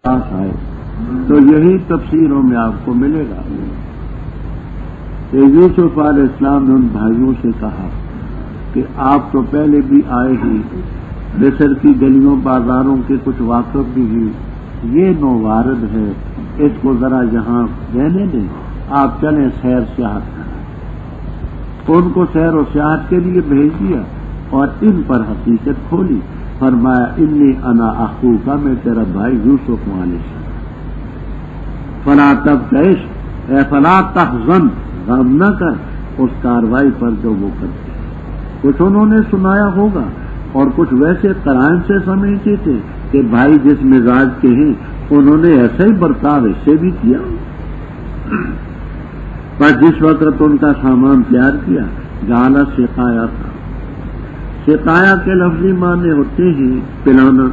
پاس آئے تو یہی تفسیروں میں آپ کو ملے گا کہ یوسف علیہ السلام نے ان بھائیوں سے کہا کہ آپ تو پہلے بھی آئے ہی، مصر کی گلیوں بازاروں کے کچھ واقف بھی ہوئی، یہ نووارد ہے، اس کو ذرا یہاں رہنے دیں، آپ چلیں سیر سیاحت کریں۔ ان کو سیر و سیاحت کے لیے بھیج دیا اور ان پر حقیقت کھولی، فرمایا انی انا اخوکا، میں تیرا بھائی یوسف علیہ السلام، فلا تبتئس اے فلا تحزن، غم نہ کر اس کاروائی پر جو وہ کرتے ہیں۔ کچھ انہوں نے سنایا ہوگا اور کچھ ویسے قرائن سے سمجھتے تھے کہ بھائی جس مزاج کے ہیں انہوں نے ایسا ہی برتاؤ اس سے بھی کیا۔ پر جس وقت ان کا سامان تیار کیا، جعل سقایا تھا، سقایا کے لفظی معنی ہوتے ہیں پلانا،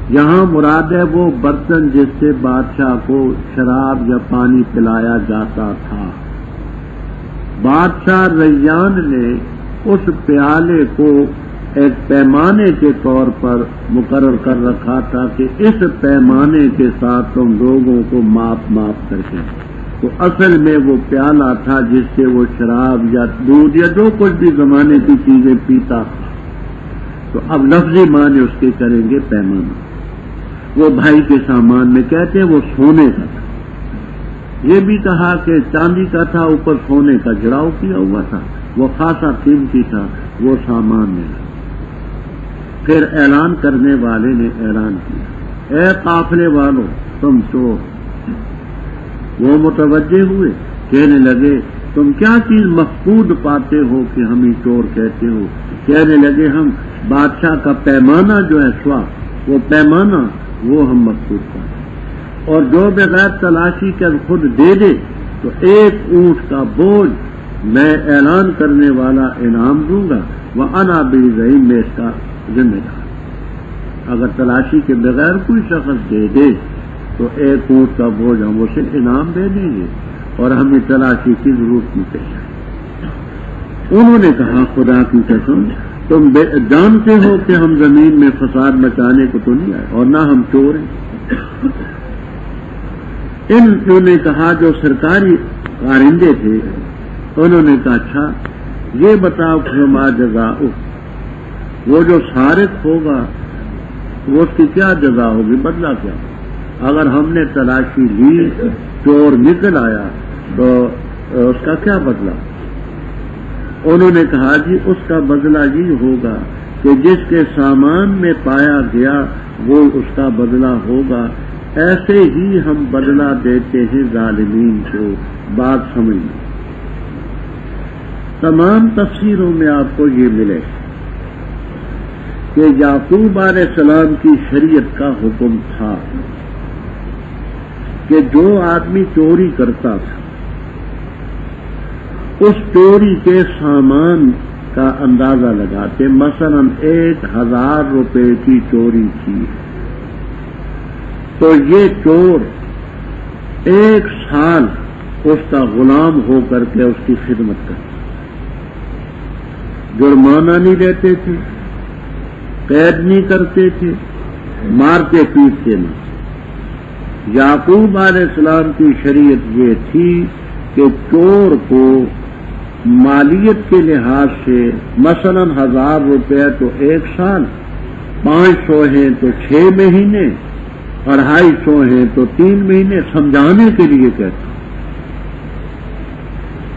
یہاں مراد ہے وہ برتن جس سے بادشاہ کو شراب یا پانی پلایا جاتا تھا۔ بادشاہ ریان نے اس پیالے کو ایک پیمانے کے طور پر مقرر کر رکھا تھا کہ اس پیمانے کے ساتھ تم لوگوں کو ماپ کر کے، تو اصل میں وہ پیالہ تھا جس سے وہ شراب یا دودھ یا جو کچھ بھی زمانے کی چیزیں پیتا تھا۔ تو اب لفظی معنی اس کے کریں گے پیمانہ۔ وہ بھائی کے سامان میں کہتے ہیں وہ سونے کا تھا، یہ بھی کہا کہ چاندی کا تھا، اوپر سونے کا جڑاؤ کیا ہوا تھا، وہ خاصا قیمتی تھا، وہ سامان ملا۔ پھر اعلان کرنے والے نے اعلان کیا، اے قافلے والوں تم چور۔ وہ متوجہ ہوئے، کہنے لگے تم کیا چیز مفقود پاتے ہو کہ ہمیں چور کہتے ہو؟ کہنے لگے ہم بادشاہ کا پیمانہ جو ہے سوا، وہ پیمانہ وہ ہم مفقود پاتے، اور جو بغیر تلاشی کے خود دے دے تو ایک اونٹ کا بوجھ میں اعلان کرنے والا انعام دوں گا، وَأَنَا بِالرَّحِيمِ، میں اس کا ذمہ دار۔ اگر تلاشی کے بغیر کوئی شخص دے دے تو ایک اونٹ کا بوجھ ہم اسے انعام دے دیں گے اور ہمیں تلاشی کی ضرورت نہیں پیش آئے۔ انہوں نے کہا خدا کی قسم تم جانتے ہو کہ ہم زمین میں فساد مچانے کو تو نہیں آئے اور نہ ہم چور ہیں۔ انہوں نے کہا جو سرکاری کارندے تھے، انہوں نے کہا اچھا یہ بتاؤ فما جزاؤ، وہ جو سارق ہوگا وہ اس کی کیا جزا ہوگی، بدلہ کیا؟ اگر ہم نے تلاشی لی چور نکل آیا تو اس کا کیا بدلہ؟ انہوں نے کہا جی اس کا بدلہ یہ ہوگا کہ جس کے سامان میں پایا گیا وہ اس کا بدلہ ہوگا، ایسے ہی ہم بدلہ دیتے ہیں ظالمین کو۔ بات سمجھ لیں، تمام تفسیروں میں آپ کو یہ ملے کہ یعقوب علیہ السلام کی شریعت کا حکم تھا کہ جو آدمی چوری کرتا تھا اس چوری کے سامان کا اندازہ لگاتے، مثلا 1000 روپے کی چوری کی تو یہ چور 1 سال اس کا غلام ہو کر کے اس کی خدمت کرتا، جرمانہ نہیں دیتے تھے، قید نہیں کرتے تھے، مارتے پیٹتے نہیں۔ یعقوب علیہ السلام کی شریعت یہ تھی کہ چور کو مالیت کے لحاظ سے مثلا 1000 روپے تو 1 سال، 500 ہیں تو 6 مہینے، 250 ہیں تو 3 مہینے، سمجھانے کے لیے کہتا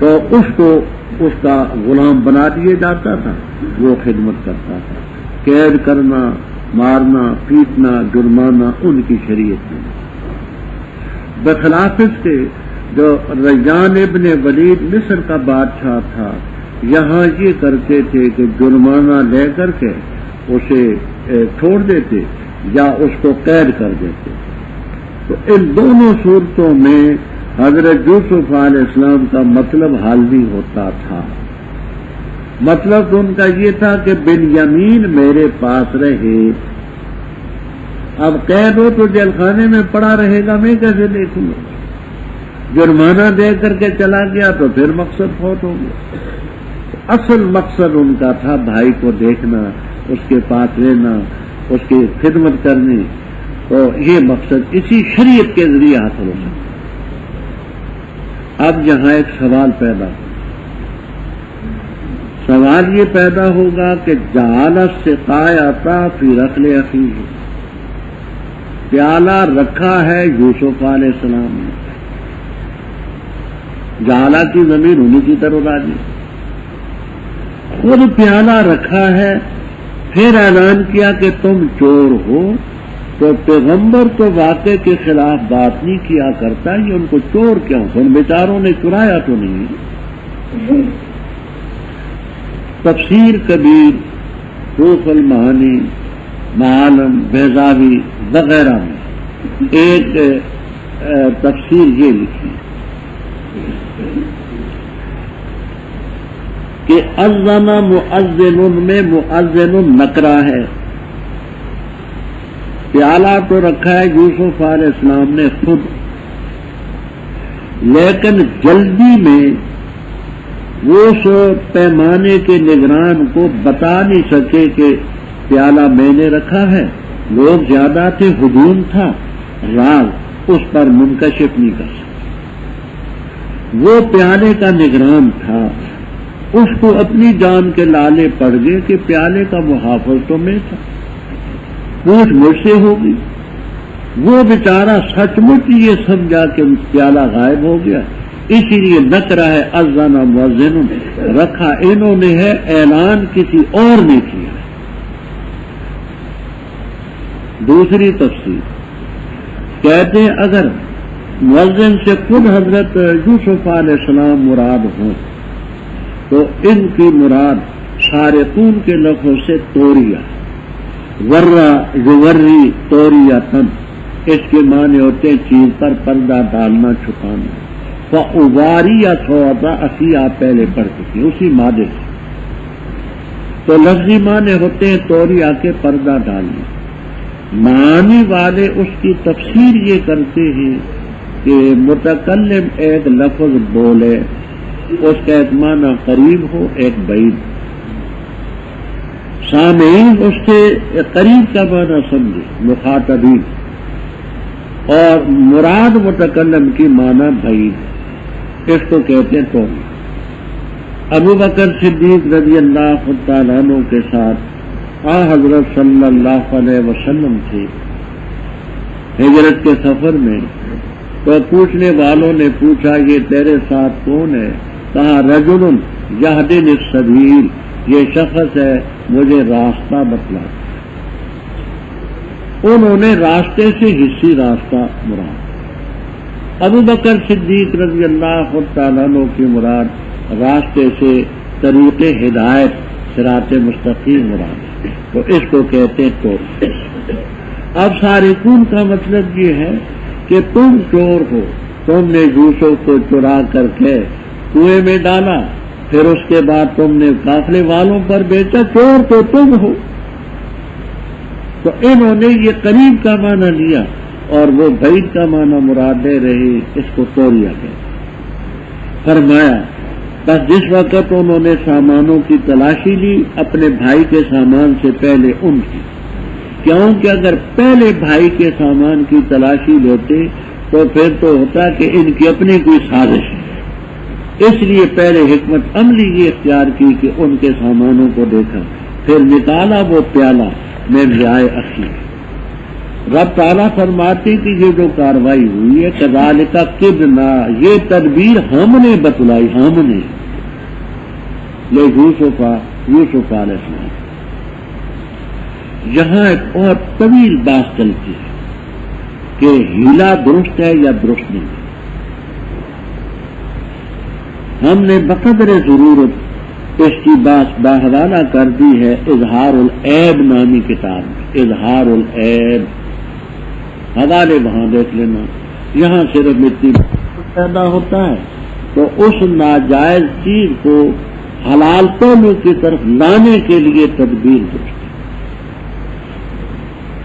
تو اس کو اس کا غلام بنا دیا جاتا تھا، وہ خدمت کرتا تھا۔ قید کرنا، مارنا، پیٹنا، جرمانہ ان کی شریعت میں۔ بخلاف اس کے جو ریان ابن ولید مصر کا بادشاہ تھا، یہاں یہ کرتے تھے کہ جرمانہ لے کر کے اسے چھوڑ دیتے یا اس کو قید کر دیتے۔ تو ان دونوں صورتوں میں حضرت یوسف علیہ السلام کا مطلب حل نہیں ہوتا تھا۔ مطلب ان کا یہ تھا کہ بنیامین میرے پاس رہے، اب قید ہو تو جیل خانے میں پڑا رہے گا، میں کیسے دیکھوں گا؟ جرمانہ دے کر کے چلا گیا تو پھر مقصد فوت ہو گیا۔ اصل مقصد ان کا تھا بھائی کو دیکھنا، اس کے پاس رہنا، اس کی خدمت کرنی، تو یہ مقصد اسی شریعت کے ذریعے حاصل ہو سکتا ہے۔ اب یہاں ایک سوال پیدا ہو، سوال یہ پیدا ہوگا کہ جعل السقایۃ فی رحل اخیہ، پیالہ رکھا ہے یوسف علیہ السلام نے، جعلہ کی ضمیر انہی کی طرف راجی، خود پیالہ رکھا ہے، پھر اعلان کیا کہ تم چور ہو، تو پیغمبر تو واقعے کے خلاف بات نہیں کیا کرتا، یہ ان کو چور کیوں؟ ان بیچاروں نے چرایا تو نہیں۔ تفسیر کبیر، روح المعانی، معالم، بیضاوی وغیرہ میں ایک تفسیر یہ لکھی کہ اذن مؤذن میں مؤذن نکرہ ہے، پیالہ تو رکھا ہے یوسف علیہ السلام نے خود، لیکن جلدی میں وہ پیمانے کے نگران کو بتا نہیں سکے کہ پیالہ میں نے رکھا ہے، لوگ زیادہ تھے، ہجوم تھا، راز اس پر منکشف نہیں کر سکے۔ وہ پیالے کا نگران تھا، اس کو اپنی جان کے لالے پڑ گئے کہ پیالے کا محافظ تو میں تھا، پوچھ مجھ سے ہوگی۔ وہ بیچارہ سچ مچ یہ سمجھا کہ پیالہ غائب ہو گیا، اسی لیے نکرہ ہے اذن مؤذن رکھا، انہوں نے ہے اعلان کسی اور نے کیا۔ دوسری تفسیر کہتے ہیں اگر مؤذن سے خود حضرت یوسف علیہ السلام مراد ہوں تو ان کی مراد سارقون کے لفظ سے توریہ، ورہ یوری توریتن، اس کے معنی ہوتے ہیں چیز پر پردہ ڈالنا، چھپانا۔ فَأُبَارِيَ سَوْدَ اسی آپ پہلے پڑھ چکی اسی مادے سے، تو لفظی معنی ہوتے ہیں توریہ کے پردہ ڈالنا۔ معنی والے اس کی تفسیر یہ کرتے ہیں کہ متکلم ایک لفظ بولے، اس کا ایک معنی قریب ہو، ایک بعید، سامعین اس کے قریب کا معنی سمجھے، مخاطبین، اور مراد متکلم کی معنی بعید، اس کو کہتے ہیں توریہ۔ ابو بکر صدیق رضی اللہ تعالیٰ عنہ کے ساتھ حضرت صلی اللہ علیہ وسلم تھے ہجرت کے سفر میں، تو پوچھنے والوں نے پوچھا یہ تیرے ساتھ کون ہے؟ کہا رجل یہدنی السبیل، یہ شخص ہے مجھے راستہ بتلاتا۔ انہوں نے راستے سے حصی راستہ مراد، ابو بکر صدیق رضی اللہ تعالیٰ عنہ کی مراد راستے سے طریق ہدایت صراط مستقیم مراد، تو اس کو کہتے ہیں چور۔ اب سارقون کا مطلب یہ ہے کہ تم چور ہو، تم نے یوسف کو چرا کر کے کنویں میں ڈالا، پھر اس کے بعد تم نے قافلے والوں پر بیچا، چور تو تم ہو۔ تو انہوں نے یہ قریب کا معنی لیا اور وہ بعید کا معنی مراد دے رہے، اس کو توریہ کہتے۔ فرمایا بس جس وقت انہوں نے سامانوں کی تلاشی لی، اپنے بھائی کے سامان سے پہلے ان کی، کیونکہ اگر پہلے بھائی کے سامان کی تلاشی لیتے تو پھر تو ہوتا کہ ان کی اپنی کوئی سازش ہے، اس لیے پہلے حکمت عملی یہ اختیار کی کہ ان کے سامانوں کو دیکھا، پھر نکالا وہ پیالہ میں ضیائے اخی۔ رب تعالیٰ فرماتے کہ یہ جو کاروائی ہوئی ہے کذالک کدنا، یہ تدبیر ہم نے بتلائی، ہم نے یوسف علیہ السلام۔ یہاں ایک اور طویل بات چلتی ہے کہ ہیلا درست ہے یا درست نہیں۔ ہم نے بقدر ضرورت اس کی بات باحوالہ کر دی ہے اظہار العیب نامی کتاب میں، اظہار العیب، حوالے وہاں دیکھ لینا۔ یہاں صرف مٹی پیدا ہوتا ہے تو اس ناجائز چیز کو حلال پہلو کی طرف لانے کے لیے تدبیر درست۔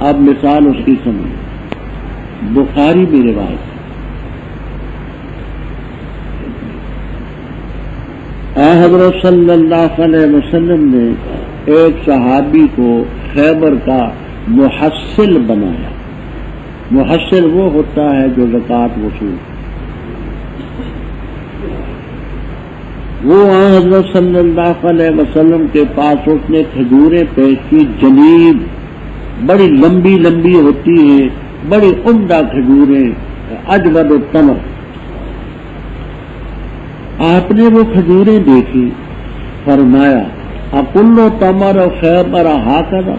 اب مثال اس کی سمجھ، بخاری میں روایت، حضرت صلی اللہ علیہ وسلم نے ایک صحابی کو خیبر کا محصل بنایا، محصل وہ ہوتا ہے جو زکوٰۃ وصول. وہ حضرت صلی اللہ علیہ وسلم کے پاس اس نے کھجوریں پیش کی، جنیب بڑی لمبی لمبی ہوتی ہیں، بڑی عمدہ کھجوریں، اجود التمر. آپ نے وہ کھجوریں دیکھی، فرمایا اکل تمر خیبر ہاکذا،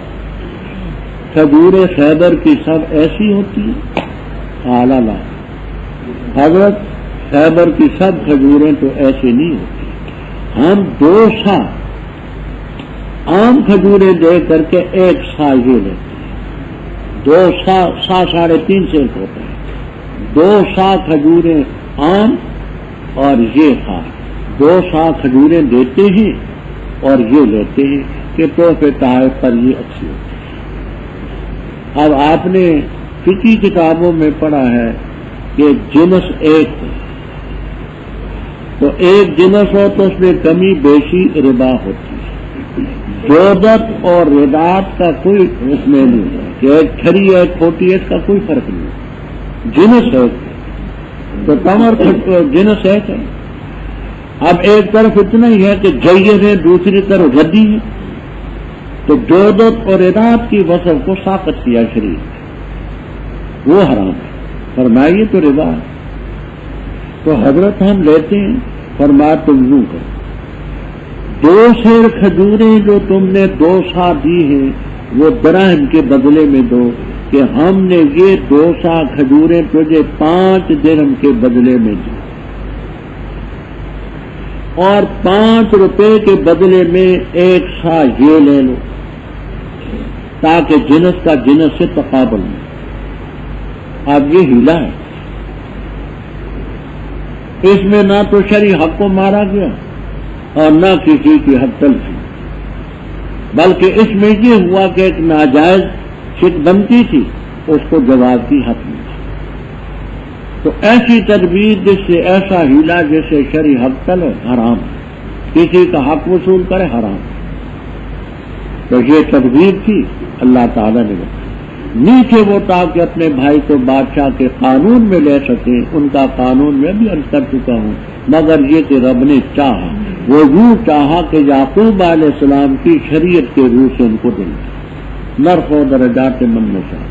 کھجوریں خیبر کی سب ایسی ہوتی ہیں؟ قال لا، حضرت خیبر کی سب کھجوریں تو ایسی نہیں ہوتی. ہم 2 سا عام کھجوریں دے کر کے 1 سا یہ لیتے ہیں. 2 سا 3.5 سے ہوتا ہے. 2 سا کھجوریں عام اور یہ خاص، 2 سا کھجوریں دیتے ہیں اور یہ لیتے ہیں کہ تحفے تحائف پر یہ اچھی ہوتی ہے. اب آپ نے فقہی کتابوں میں پڑھا ہے کہ جنس ایک ہے، تو ایک جنس ہو تو اس میں کمی بیشی ربا ہوتی ہے. جودت اور ردات کا کوئی اس میں نہیں ہے کہ ایک کھری ہے ایک کھوٹی ہے، اس کا کوئی فرق نہیں ہے. جنس ایک ہے تو تمر جنس ایک ہے. اب ایک طرف اتنا ہی ہے کہ جید ہے، دوسری طرف ردی ہے، تو جودت اور ردات کی وصف کو ساقط کیا شریعت، وہ حرام ہے. فرمائیے تو ربا ہے. تو حضرت ہم لیتے ہیں، فرمایا تم یوں کرو، 2 سیر کھجوریں جو تم نے 2 سا دی ہیں وہ دراہم کے بدلے میں دو، کہ ہم نے یہ 2 سا کھجوریں تجھے 5 درہم کے بدلے میں دی، اور 5 روپے کے بدلے میں 1 سا یہ لے لو، تاکہ جنس کا جنس سے تقابل ہو. اب یہ ہیلا ہے، اس میں نہ تو شرعی حق کو مارا گیا اور نہ کسی کی حق تلفی، بلکہ اس میں یہ ہوا کہ ایک ناجائز شک بنتی تھی، اس کو جواب کی حق ملا. تو ایسی تدبیر جس سے ایسا ہیلا جیسے شرعی حق تل ہے حرام، کسی کا حق وصول کرے حرام. تو یہ تدبیر تھی اللہ تعالیٰ نے بتائی. نیچے وہ تاکہ اپنے بھائی کو بادشاہ کے قانون میں لے سکیں، ان کا قانون میں بھی عرض کر چکا ہوں، مگر یہ کہ رب نے چاہا، وہ یوں چاہا کہ یعقوب علیہ السلام کی شریعت کے روح سے ان کو دل نرفع درجات من نشاء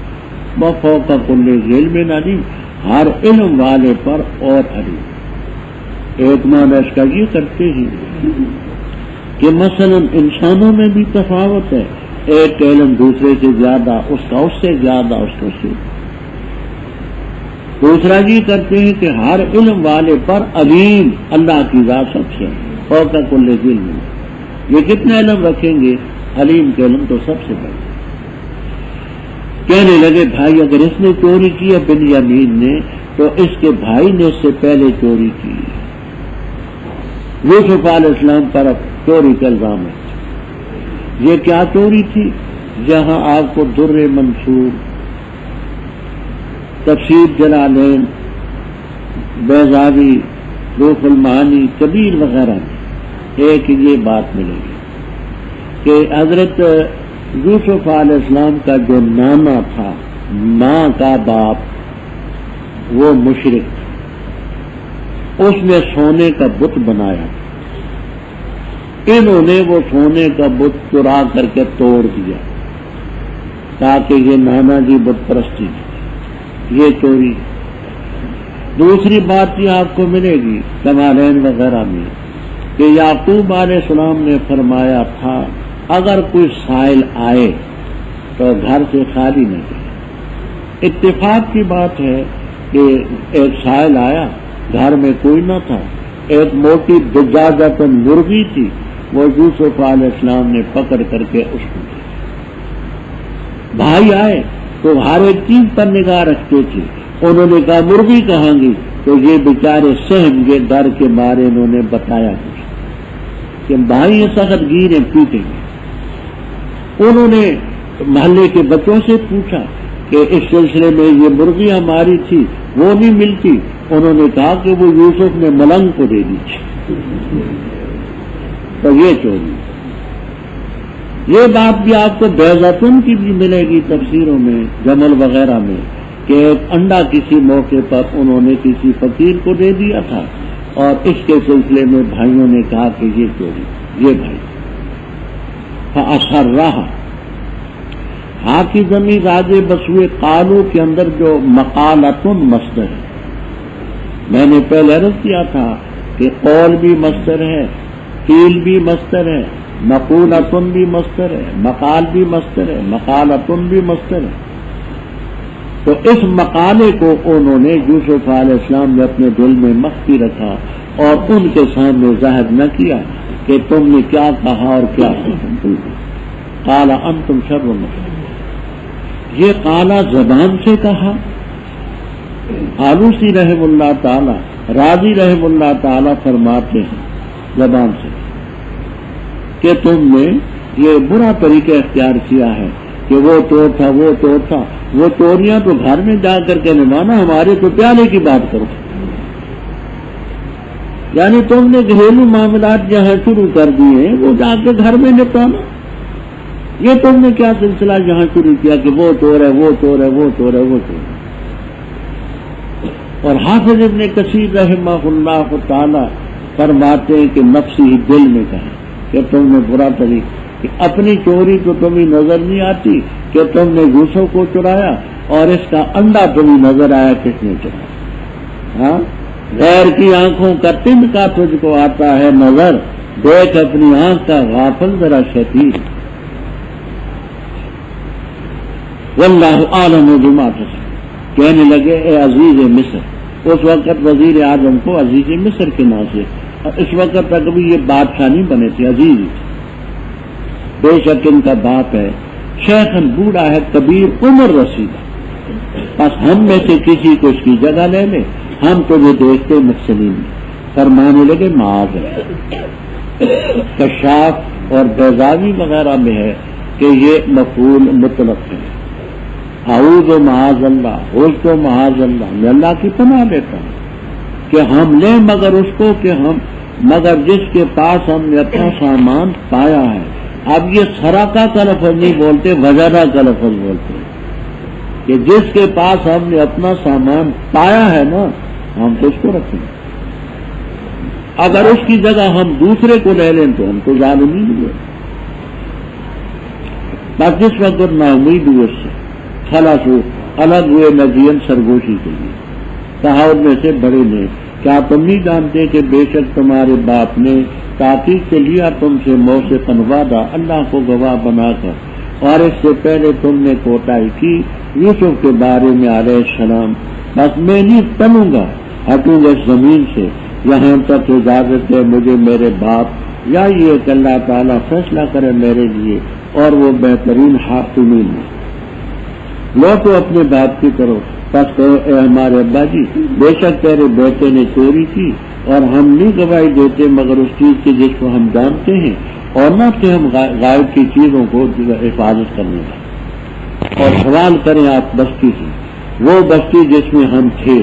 وفوق کل ذی علم علیم، ہر علم والے پر اور علیم. ایک معنی اس کا یہ کرتے ہیں کہ مثلا انسانوں میں بھی تفاوت ہے، ایک علم دوسرے سے زیادہ، اس کا اس سے زیادہ، اس کا اس سے. دوسرا یہ کرتے ہیں کہ ہر علم والے پر علیم، اللہ کی ذات سب سے فوق کل ذی علم. یہ کتنے علم رکھیں گے؟ علیم کے علم تو سب سے بڑے. کہنے لگے بھائی اگر اس نے چوری کی ہے بنیامین نے، تو اس کے بھائی نے اس سے پہلے چوری کی. یوسف علیہ السلام پر چوری کا الزام ہے. یہ کیا چوری تھی؟ جہاں آپ کو در منصور، تفسیر جلالین، بیضاوی، روح المعانی، کبیر وغیرہ میں ایک یہ بات ملے گی کہ حضرت یوسف علیہ السلام کا جو نانا تھا، ماں کا باپ، وہ مشرک تھا، اس نے سونے کا بت بنایا. انہوں نے وہ سونے کا بت چرا کر کے توڑ دیا تاکہ یہ نانا جی بت پرستی تھی. یہ چوری. دوسری بات یہ آپ کو ملے گی کمالین وغیرہ میں کہ یعقوب علیہ السلام نے فرمایا تھا اگر کوئی سائل آئے تو گھر سے خالی نہ جائے. اتفاق کی بات ہے کہ ایک سائل آیا، گھر میں کوئی نہ تھا، ایک موٹی دجاجہ مرغی تھی، وہ یوسف علیہ السلام نے پکڑ کر کے اس کو دیا. بھائی آئے تو ہر ایک چیز پر نگاہ رکھتے تھے. انہوں نے کہا مرغی کہاں گئی؟ تو یہ بیچارے سہم گئے، ڈر کے مارے انہوں نے بتایا کچھ کہ بھائی سخت گیر ہیں، پیٹیں گے. انہوں نے محلے کے بچوں سے پوچھا کہ اس سلسلے میں یہ مرغی ہماری تھی، وہ نہیں ملتی. انہوں نے کہا کہ وہ یوسف نے ملنگ کو دے دی. تو یہ چوری. یہ بات بھی آپ کو بیضاتن کی بھی ملے گی تفسیروں میں، جمل وغیرہ میں، کہ ایک انڈا کسی موقع پر انہوں نے کسی فقیر کو دے دیا تھا، اور اس کے سلسلے میں بھائیوں نے کہا کہ یہ چوری، یہ بھائی فأسرها ہاں کی ضمیر راجے بسوئے قالو کے اندر جو مقالتن مصدر ہے، میں نے پہلے عرض کیا تھا کہ قول بھی مصدر ہے، قیل بھی مصدر ہے، مقولتن بھی مصدر ہے، مقال بھی مصدر ہے، مقالتن بھی مصدر ہے۔ تو اس مقالے کو انہوں نے یوسف علیہ السلام نے اپنے دل میں مخفی رکھا اور ان کے سامنے ظاہر نہ کیا کہ تم نے کیا کہا اور کیا قال انتم شر مکانا، یہ قالا زبان سے کہا۔ آلوسی رحم اللہ تعالی، راضی رحم اللہ تعالی فرماتے ہیں زبان سے کہ تم نے یہ برا طریقہ اختیار کیا ہے کہ وہ چور تھا، وہ چور تھا، وہ چوریاں تو گھر میں جا کر کے نمانا، ہمارے تو پیالے کی بات کرو۔ یعنی تم نے گھریلو معاملات جہاں شروع کر دیے ہیں وہ جا کے گھر میں نپٹانا، یہ تم نے کیا سلسلہ یہاں شروع کیا کہ وہ چور ہے، وہ چور ہے، وہ چور ہے، وہ چور ہے۔ اور حافظ ابن کثیر رحمہ اللہ تعالی فرماتے ہیں کہ نفسی ہی دل میں کہا کہ تم نے برا طریقہ کہ اپنی چوری تو تمہیں نظر نہیں آتی کہ تم نے یوسف کو چرایا، اور اس کا انڈا تمہیں نظر آیا کس نے چرایا۔ ہاں، غیر کی آنکھوں کا تند کا تجھ کو آتا ہے نظر، دیکھ اپنی آنکھ کا غافل ذرا شفیع۔ واللہ عالم بما تصنع، کہنے لگے اے عزیز مصر، اس وقت وزیر اعظم کو عزیز مصر کے نام سے، اس وقت تک بھی یہ بادشاہ نہیں بنے تھے، عزیز، بے شک ان کا باپ ہے شیخن بوڑھا ہے کبیر عمر رسیدہ، بس ہم میں سے کسی کو اس کی جگہ لے لے، ہم تو یہ دیکھتے مقصدین فرمانے لگے معاذ ہے۔ کشاف اور بیضاوی وغیرہ میں ہے کہ یہ مفعول مطلق ہے، اعوذ و معاذ اللہ، ہوش تو معاذ اللہ، میں اللہ کی پناہ لیتا ہوں کہ ہم لیں مگر اس کو کہ ہم مگر جس کے پاس ہم نے اپنا سامان پایا ہے۔ اب یہ سرقہ کا لفظ نہیں بولتے، وجدہ کا لفظ بولتے کہ جس کے پاس ہم نے اپنا سامان پایا ہے نا، ہم تو اس کو رکھیں، اگر اس کی جگہ ہم دوسرے کو لے لیں تو ہم تو ظالمین ہوئے۔ بس جس وقت نا امید ہوئے اس سے خلاص ہو الگ ہوئے نجین سرگوشی کے لیے، کہا ان میں سے بڑے نے کیا تم نہیں جانتے کہ بے شک تمہارے باپ نے تحقیق سے لیا تم سے موثقاً وعدہ اللہ کو گواہ بنا کر، اور اس سے پہلے تم نے کوتاہی کی یوسف کے بارے میں علیہ السلام، بس میں نہیں ٹلوں گا، ہٹوں گا اس زمین سے یہاں تک اجازت ہے مجھے میرے باپ یا یہ کہ اللہ تعالیٰ فیصلہ کرے میرے لیے، اور وہ بہترین حاکمین ہے۔ لوٹو اپنے باپ کی طرف، بس کہو اے ہمارے ابا جی، بے شک تیرے بیٹے نے چوری کی، اور ہم نہیں گواہی دیتے مگر اس چیز کی جس کو ہم جانتے ہیں، اور نہ کہ ہم غائب کی چیزوں کو حفاظت کرنے کا۔ اور سوال کریں آپ بستی سے، وہ بستی جس میں ہم تھے،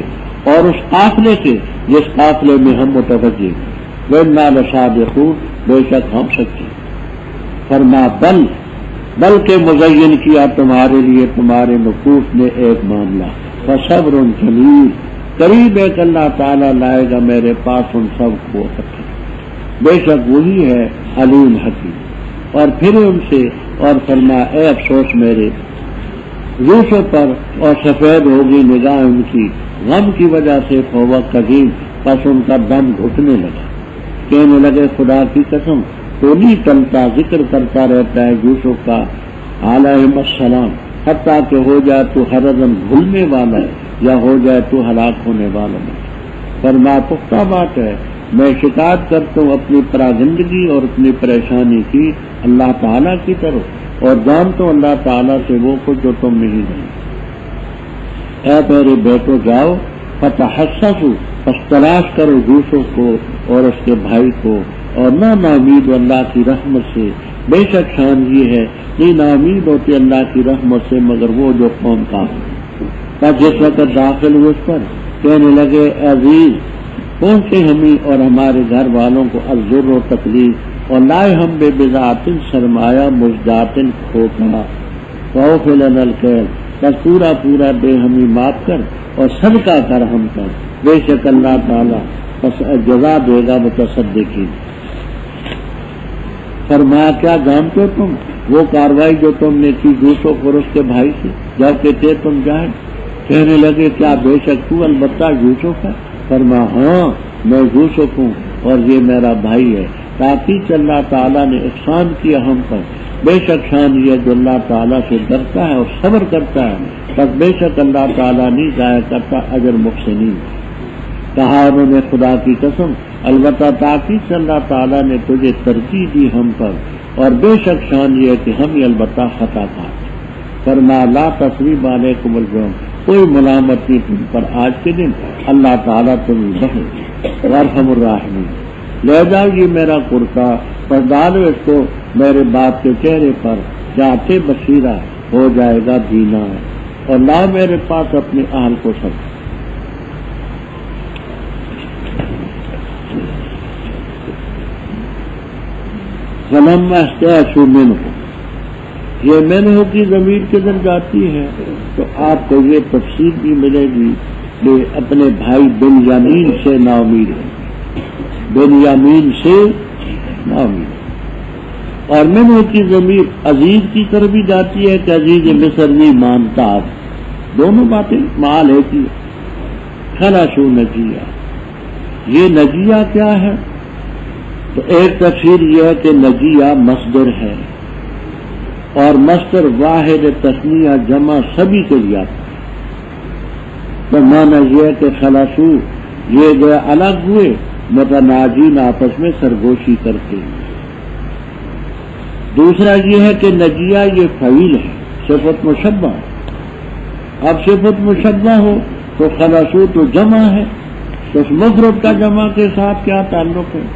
اور اس قافلے سے جس قافلے میں ہم متوجہ تھے، وَإِنَّا لَصَادِقُونَ، بے شک ہم سچے۔ فرما بلکہ مزین کیا تمہارے لیے تمہارے نفوس نے ایک معاملہ، فصبر جمیل، قریب ہے کہ اللہ تعالیٰ لائے گا میرے پاس ان سب کو اکٹھا، بے شک وہی ہے علیم حکیم۔ اور پھر ان سے اور فرما اے افسوس میرے یوسف پر، اور سفید ہوگی نگاہ ان کی غم کی وجہ سے، فہو قدیم، پس ان کا دم گھٹنے لگا، کہنے لگے خدا کی قسم تو نہیں ٹلتا، ذکر کرتا رہتا ہے یوسف کا علیہ السلام، حتیٰ کہ ہو جائے تو ہرزم بھولنے والا ہے یا ہو جائے تو ہلاک ہونے والا ہے۔ فرما پختہ بات ہے، میں شکایت کرتا ہوں اپنی پراگندگی اور اپنی پریشانی کی اللہ تعالیٰ کی طرف، اور جانتا ہوں اللہ تعالیٰ سے وہ کچھ جو تم نہیں جانتے۔ اے میرے بیٹو جاؤ، فتحسسوا، پس تلاش کرو یوسف کو اور اس کے بھائی کو، اور نہ نامید اللہ کی رحمت سے، بے شک شان یہ ہے نہیں نامید ہوتے اللہ کی رحمت سے مگر وہ جو قوم کا ہے۔ جس وقت داخل ہوئے اس پر کہنے لگے عزیز، پہنچے ہمیں اور ہمارے گھر والوں کو الضر و تکلیف، اور لائے ہم بے بضاعت سرمایہ مزدات کھوکھا، فوفلن الکیل، بس پورا پورا بے ہمی معاف کر اور صدقہ کر ہم پر، بے شک اللہ تعالیٰ بس جزا دے گا متصدقین۔ فرمایا کیا جانتے ہو تم وہ کاروائی جو تم نے کی یوسف اور اس کے بھائی سے جب کہ تھے تم جاہل؟ کہنے لگے کیا بے شک تو البتہ یوسف ہے؟ فرمایا ہاں میں یوسف ہوں اور یہ میرا بھائی ہے، تاکہ اللہ تعالیٰ نے احسان کیا ہم پر، بے شک شان یہ جو اللہ تعالیٰ سے ڈرتا ہے اور صبر کرتا ہے، بس بے شک اللہ تعالیٰ نہیں ضائع کرتا اجر محسنین۔ کہا انہوں نے خدا کی قسم البتہ تاکید سے اللہ تعالیٰ نے تجھے ترجیح دی ہم پر، اور بے شک شان یہ کہ ہم ہی البتہ خطا کار۔ فرمایا لا تثریب علیکم اليوم، کوئی ملامت نہیں تم پر آج کے دن، اللہ تعالیٰ تمہیں بخشے وارحم الراحمین۔ لے جاؤ یہ میرا کرتا پر ڈالو اس کو میرے باپ کے چہرے پر، جاتے بصیرہ ہو جائے گا بینا، اور لاؤ میرے پاس اپنے اہل کو سب۔ فلما استيأسوا منه، یہ منہ کی ضمیر کدھر جاتی ہے تو آپ کو یہ تفصیل بھی ملے گی کہ اپنے بھائی بنیامین سے نا امید ہے، بنیامین سے نا امید۔ اور منہ کی ضمیر عزیز کی طرف بھی جاتی ہے کہ عزیز مصر بھی مانتا، دونوں باتیں مال ہے کی۔ خلصوا نجیہ، یہ نجیہ کیا ہے؟ تو ایک تفسیر یہ ہے کہ نجیہ مصدر ہے، اور مصدر واحد تثنیہ جمع سبھی کے لیے آتا ہے۔ تو معنی یہ ہے کہ خلصوا یہ جو الگ ہوئے متناجین آپس میں سرگوشی کرتے ہیں۔ دوسرا یہ ہے کہ نجیہ یہ فعیل ہے، صفت مشبہ۔ اب صفت مشبہ ہو تو خلصوا تو جمع ہے، تو اس مفرد کا جمع کے ساتھ کیا تعلق ہے؟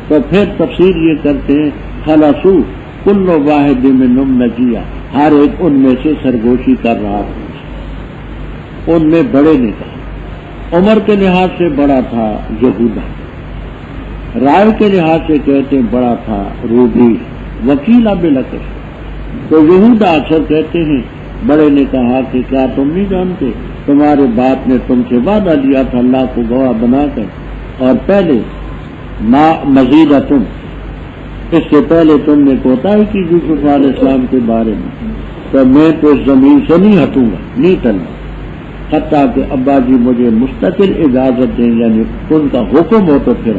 تو پھر تفسیر یہ کرتے ہیں خلصوا کل واحد منہم نجیہ، ہر ایک ان میں سے سرگوشی کر رہا تھا۔ ان میں بڑے نے کہا، عمر کے لحاظ سے بڑا تھا یہودا، رائے کے لحاظ سے کہتے ہیں بڑا تھا روبی، وکیل بلکش۔ تو یہودا اکثر کہتے ہیں بڑے نے کہا کہ کیا تم نہیں جانتے تمہارے باپ نے تم سے وعدہ لیا تھا اللہ کو گواہ بنا کر، اور پہلے مزیدتن اس سے پہلے تم نے کوتاہی کی یوسف علیہ السلام کے بارے میں، تو میں تو اس زمین سے نہیں ہٹوں گا، نہیں ٹلنا، حتیٰ کہ ابا جی مجھے مستقل اجازت دیں، یعنی ان کا حکم ہو تو پھر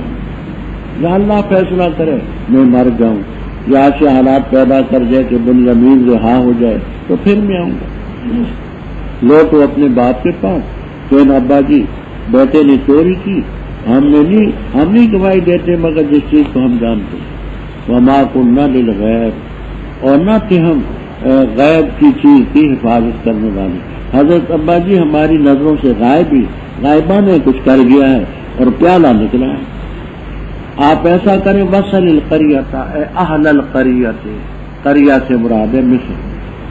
یا اللہ فیصلہ کرے میں مر جاؤں، یا ایسے حالات پیدا کر جائے کہ بنیامین رہا ہو جائے تو پھر میں آؤں گا۔ لو تو اپنے باپ کے پاس کہ ابا جی بیٹے نے چوری کی، ہم نہیں گواہی دیتے مگر جس چیز کو ہم جانتے ہیں، وما كنا للغیب، اور نہ تھے ہم غیب کی چیز کی حفاظت کرنے والے۔ حضرت ابا جی ہماری نظروں سے غائبہ نے کچھ کر گیا ہے اور پیالہ نکلا ہے۔ آپ ایسا کریں وصل القریۃ، اے اہل القریۃ، قریہ سے مراد ہے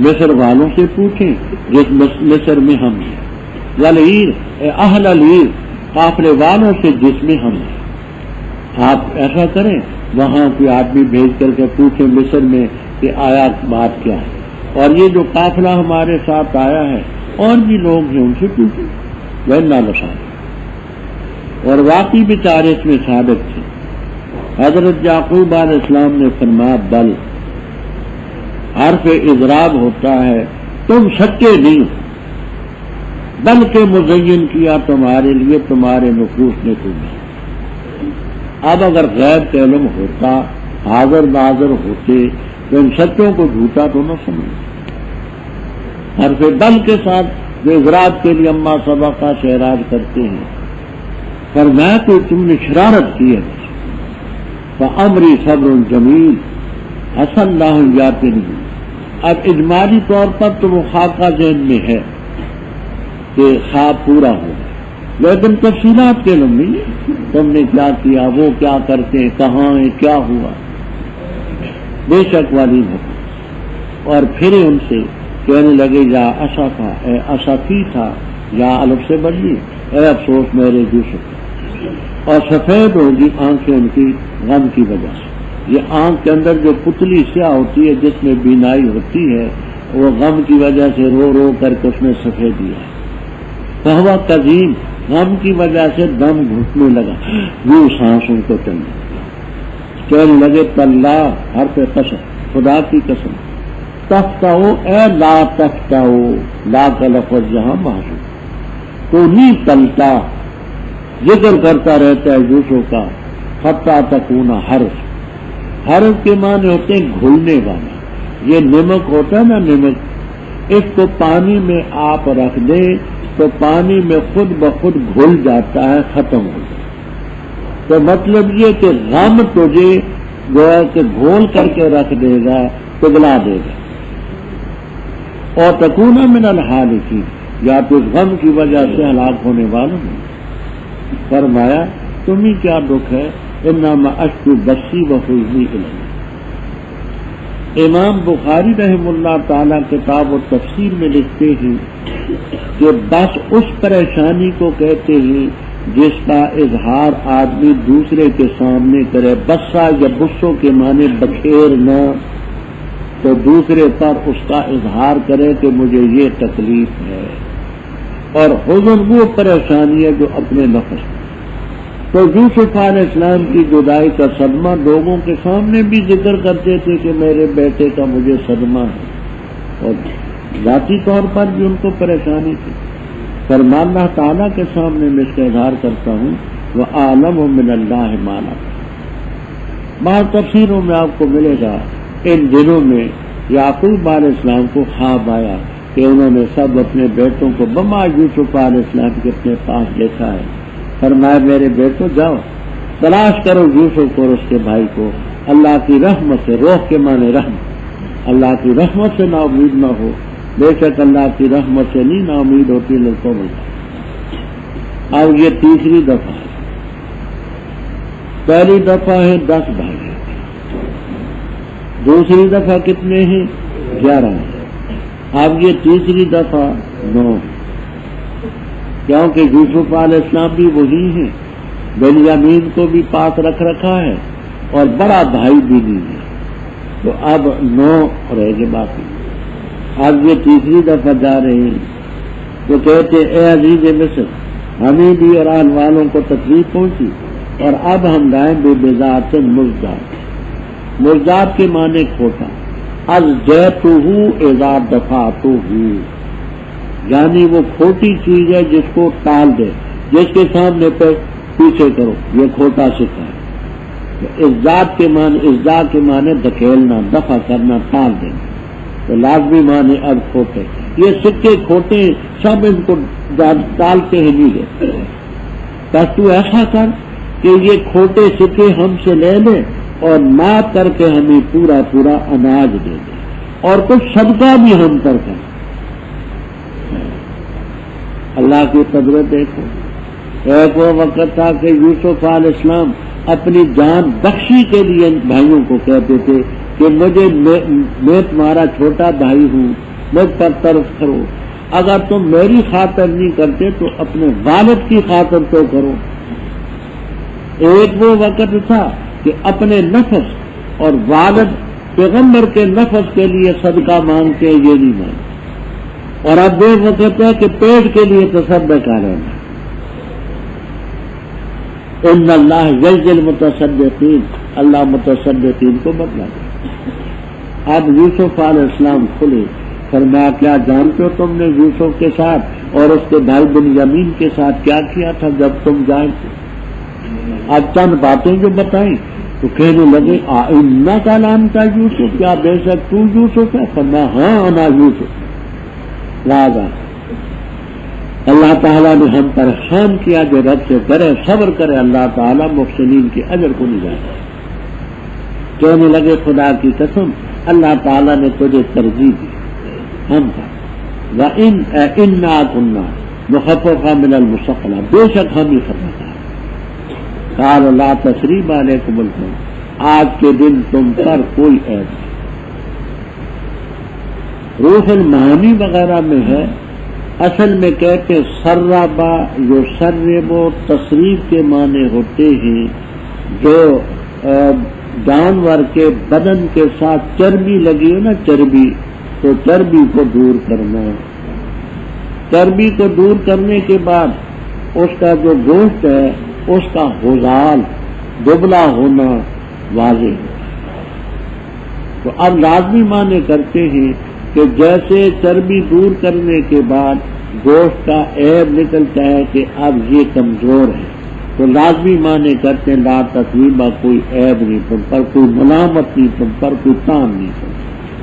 مصر والوں سے پوچھیں جس مصر میں ہم ہیں، والعیر، اے اہل العیر، قافلے والوں سے جس میں ہم ہیں۔ آپ ایسا کریں وہاں کوئی آدمی بھیج کر کے پوچھیں مصر میں کہ آیا بات کیا ہے، اور یہ جو قافلہ ہمارے ساتھ آیا ہے اور بھی لوگ ہیں ان سے پوچھیں، وَإِنَّا لَصَادِقُونَ۔ اور واقعی بیچارے اس میں صادق تھے۔ حضرت یعقوب علیہ السلام نے فرمایا بل، حرف اضراب ہوتا ہے تم سچے نہیں ہو، بلکہ مزین کیا تمہارے لیے تمہارے نفوس نے تمہیں۔ اب اگر غیب کا علم ہوتا، حاضر ناظر ہوتے تو ان سچوں کو جھوٹا تو نہ سمجھ۔ حرف بل کے ساتھ جو اضراب کے لیے اما سبقہ سے اعراض کرتے ہیں، فرمایا کہ تم نے شرارت کی ہے، فَأَمْرِي صَبْرٌ جَمِيلٌ عَسَى اللَّهُ يَأْتِيَنِي۔ اب اجمالی طور پر تو وہ خاکہ ذہن میں ہے کہ خواب پورا ہو، لیکن تفصیلات کے علم نہیں ہے، تم نے کیا کیا، وہ کیا کرتے ہیں، کہاں ہیں، کیا ہوا، بے شک والی ہے۔ اور پھر ان سے کہنے لگے یا اسفا، اے اسفی تھا، یا الف سے بدلی، اے افسوس میرے یوسف۔ اور سفید ہوگی آنکھیں ان کی غم کی وجہ سے۔ یہ آنکھ کے اندر جو پتلی سیاہ ہوتی ہے جس میں بینائی ہوتی ہے، وہ غم کی وجہ سے رو رو کر کے اس نے صفحے دیا، فہو قدیم، غم کی وجہ سے دم گھٹنے لگا، یوں سانسوں کو چلنے لگا، کہنے لگے تاللہ، حرف قسم، خدا کی قسم، تفتحو اے لا تفتحو، لا کا لفظ جہاں محسوس، تو نہیں ٹلتا، ذکر کرتا رہتا ہے یوسف کا، حتی تکون حرف، حرف کے معنی ہوتے ہیں گھلنے والا، یہ نمک ہوتا ہے نا، نمک، اس کو پانی میں آپ رکھ دیں تو پانی میں خود بخود گھل جاتا ہے، ختم ہو جاتا ہے، تو مطلب یہ کہ غم تجھے گویا کہ گھول کر کے رکھ دے گا، پگھلا دے گا، اور تکون من الحالکین، یا تو اس غم کی وجہ سے ہلاک ہونے والوں میں۔ فرمایا تمہیں کیا دکھ ہے، انما اشکو بثی وحزنی الیہ۔ امام بخاری رحم اللہ تعالی کتاب و تفسیر میں لکھتے ہیں کہ بس اس پریشانی کو کہتے ہیں جس کا اظہار آدمی دوسرے کے سامنے کرے، بسا یا بسوں کے معنی بکھیرنا، تو دوسرے پر اس کا اظہار کرے کہ مجھے یہ تکلیف ہے، اور حزن وہ پریشانی ہے جو اپنے نفس میں۔ تو یوسف علیہ السلام کی جدائی کا صدمہ لوگوں کے سامنے بھی ذکر کرتے تھے کہ میرے بیٹے کا مجھے صدمہ ہے، اور ذاتی طور پر بھی ان کو پریشانی تھی۔ فرمان اللہ تعالیٰ کے سامنے میں اس کا اظہار کرتا ہوں، وَأَعْلَمُ مِنَ اللَّهِ مَا لَا تَعْلَمُونَ۔ بعض تفسیروں میں آپ کو ملے گا ان دنوں میں یعقوب علیہ السلام کو خواب آیا کہ انہوں نے سب اپنے بیٹوں کو بما یوسف علیہ السلام کے اپنے پاس دیکھا ہے، فرمایا میرے بیٹوں جاؤ تلاش کرو یوسف کو اور اس کے بھائی کو، اللہ کی رحمت سے، روح کے معنی رحمت، اللہ کی رحمت سے نا امید نہ ہو، بے شک اللہ کی رحمت سے نہیں نا امید ہوتی لوگوں میں۔ اب یہ تیسری دفعہ ہے، پہلی دفعہ ہے 10 بھائی، دوسری دفعہ کتنے ہیں 11 ہیں، اب یہ تیسری دفعہ 9، کیونکہ یوسف علیہ السلام بھی وہی ہیں، بنیامین کو بھی پاس رکھ رکھا ہے اور بڑا بھائی بھی نہیں ہے، تو اب 9 رہ گئے باقی۔ اب یہ تیسری دفعہ جا رہے ہیں تو کہتے اے عزیز مصر، ہمیں بھی اور آن والوں کو تکلیف پہنچی، اور اب ہم لائیں بے بذات مزداد، مزداد کے معنی کھوٹا، از جیتہ اذا دفعتہ، یعنی وہ کھوٹی چیز ہے جس کو ٹال دے، جس کے سامنے پہ پیچھے کرو، یہ کھوٹا سکہ ہے۔ ازداد کے معنی دھکیلنا، دفع کرنا، ٹال دینا، تو لازمی معنی اب کھوٹے، یہ سکے کھوٹے سب ان کو ٹالتے ہیں نہیں، بس تو ایسا کر کہ یہ کھوٹے سکے ہم سے لے لیں اور ناپ کر کے ہمیں پورا پورا اناج دے دیں، اور کچھ صدقہ بھی ہم پر کریں۔ اللہ کی قدرت دیکھو، ایک وہ وقت تھا کہ یوسف علیہ السلام اپنی جان بخشی کے لیے بھائیوں کو کہتے تھے کہ میں تمہارا چھوٹا بھائی ہوں، مجھ پر ترس کرو، اگر تم میری خاطر نہیں کرتے تو اپنے والد کی خاطر تو کرو۔ ایک وہ وقت تھا کہ اپنے نفس اور والد پیغمبر کے نفس کے لیے صدقہ مانگتے، یہ نہیں مانگتے، اور اب وہ وقت ہے کہ پیٹ کے لیے تصدق کر رہے ہیں۔ ان اللہ یجزی المتصدقین، اللہ متصدقین کو بدلا دے۔ اب یوسف علیہ السلام کھلے، فرمایا کیا جانتے ہو تم نے یوسف کے ساتھ اور اس کے بھائی بنیامین کے ساتھ کیا کیا تھا جب تم جائیں تھے؟ اب چند باتیں جو بتائیں تو کہنے لگے انک لانت یوسف، کیا بے شک تو یوسف ہے؟ فرمایا ہاں انا یوسف۔ لہذا اللہ تعالیٰ نے ہم پر احسان کیا، جو رب سے کرے صبر کرے اللہ تعالیٰ محسنین کے اجر کو نہیں جائے۔ کہنے لگے خدا کی قسم اللہ تعالیٰ نے تجھے ترجیح دی ہم کا، وَإِنَّا كُنَّا مُخَفَّفًا مِنَ الْمُثَقَّلَةِ، بے شک ہم ہی خطا۔ قَالَ لَا تَثْرِيبَ عَلَيْكُمُ الْيَوْمَ، آج کے دن تم پر کوئی عیب نہیں۔ روح المعانی وغیرہ میں ہے، اصل میں کہتے سربا یسرب، تصریف کے معنی ہوتے ہیں جو جانور کے بدن کے ساتھ چربی لگی ہو نا، چربی تو چربی کو دور کرنا. چربی کو دور کرنے کے بعد اس کا جو گوشت ہے اس کا غزال دبلا ہونا واضح ہے. تو اب لازمی معنی کرتے ہیں کہ جیسے چربی دور کرنے کے بعد گوشت کا عیب نکلتا ہے کہ اب یہ کمزور ہے، تو لازمی معنی کرتے ہیں لا تقریبا، کوئی عیب نہیں تم پر، کوئی ملامت نہیں تم پر، کوئی تان نہیں تم پر.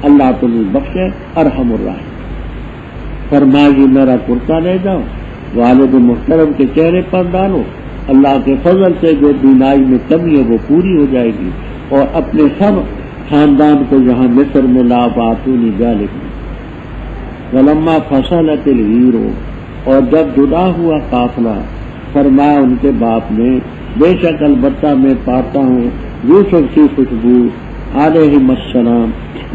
اللہ تمہیں بخشے ارحم الراحمین. فرمائیے میرا کرتا لے جاؤ، والد محترم کے چہرے پر ڈالو، اللہ کے فضل سے جو بینائی میں کمی ہے وہ پوری ہو جائے گی. اور اپنے سب خاندان کو یہاں مصر میں لا باتونی ذالک. ولما فصلت العیر، اور جب جدا ہوا قافلہ، فرمایا ان کے باپ نے بے شک البتہ میں پاتا ہوں یوسف کی خوشبو علیہم السلام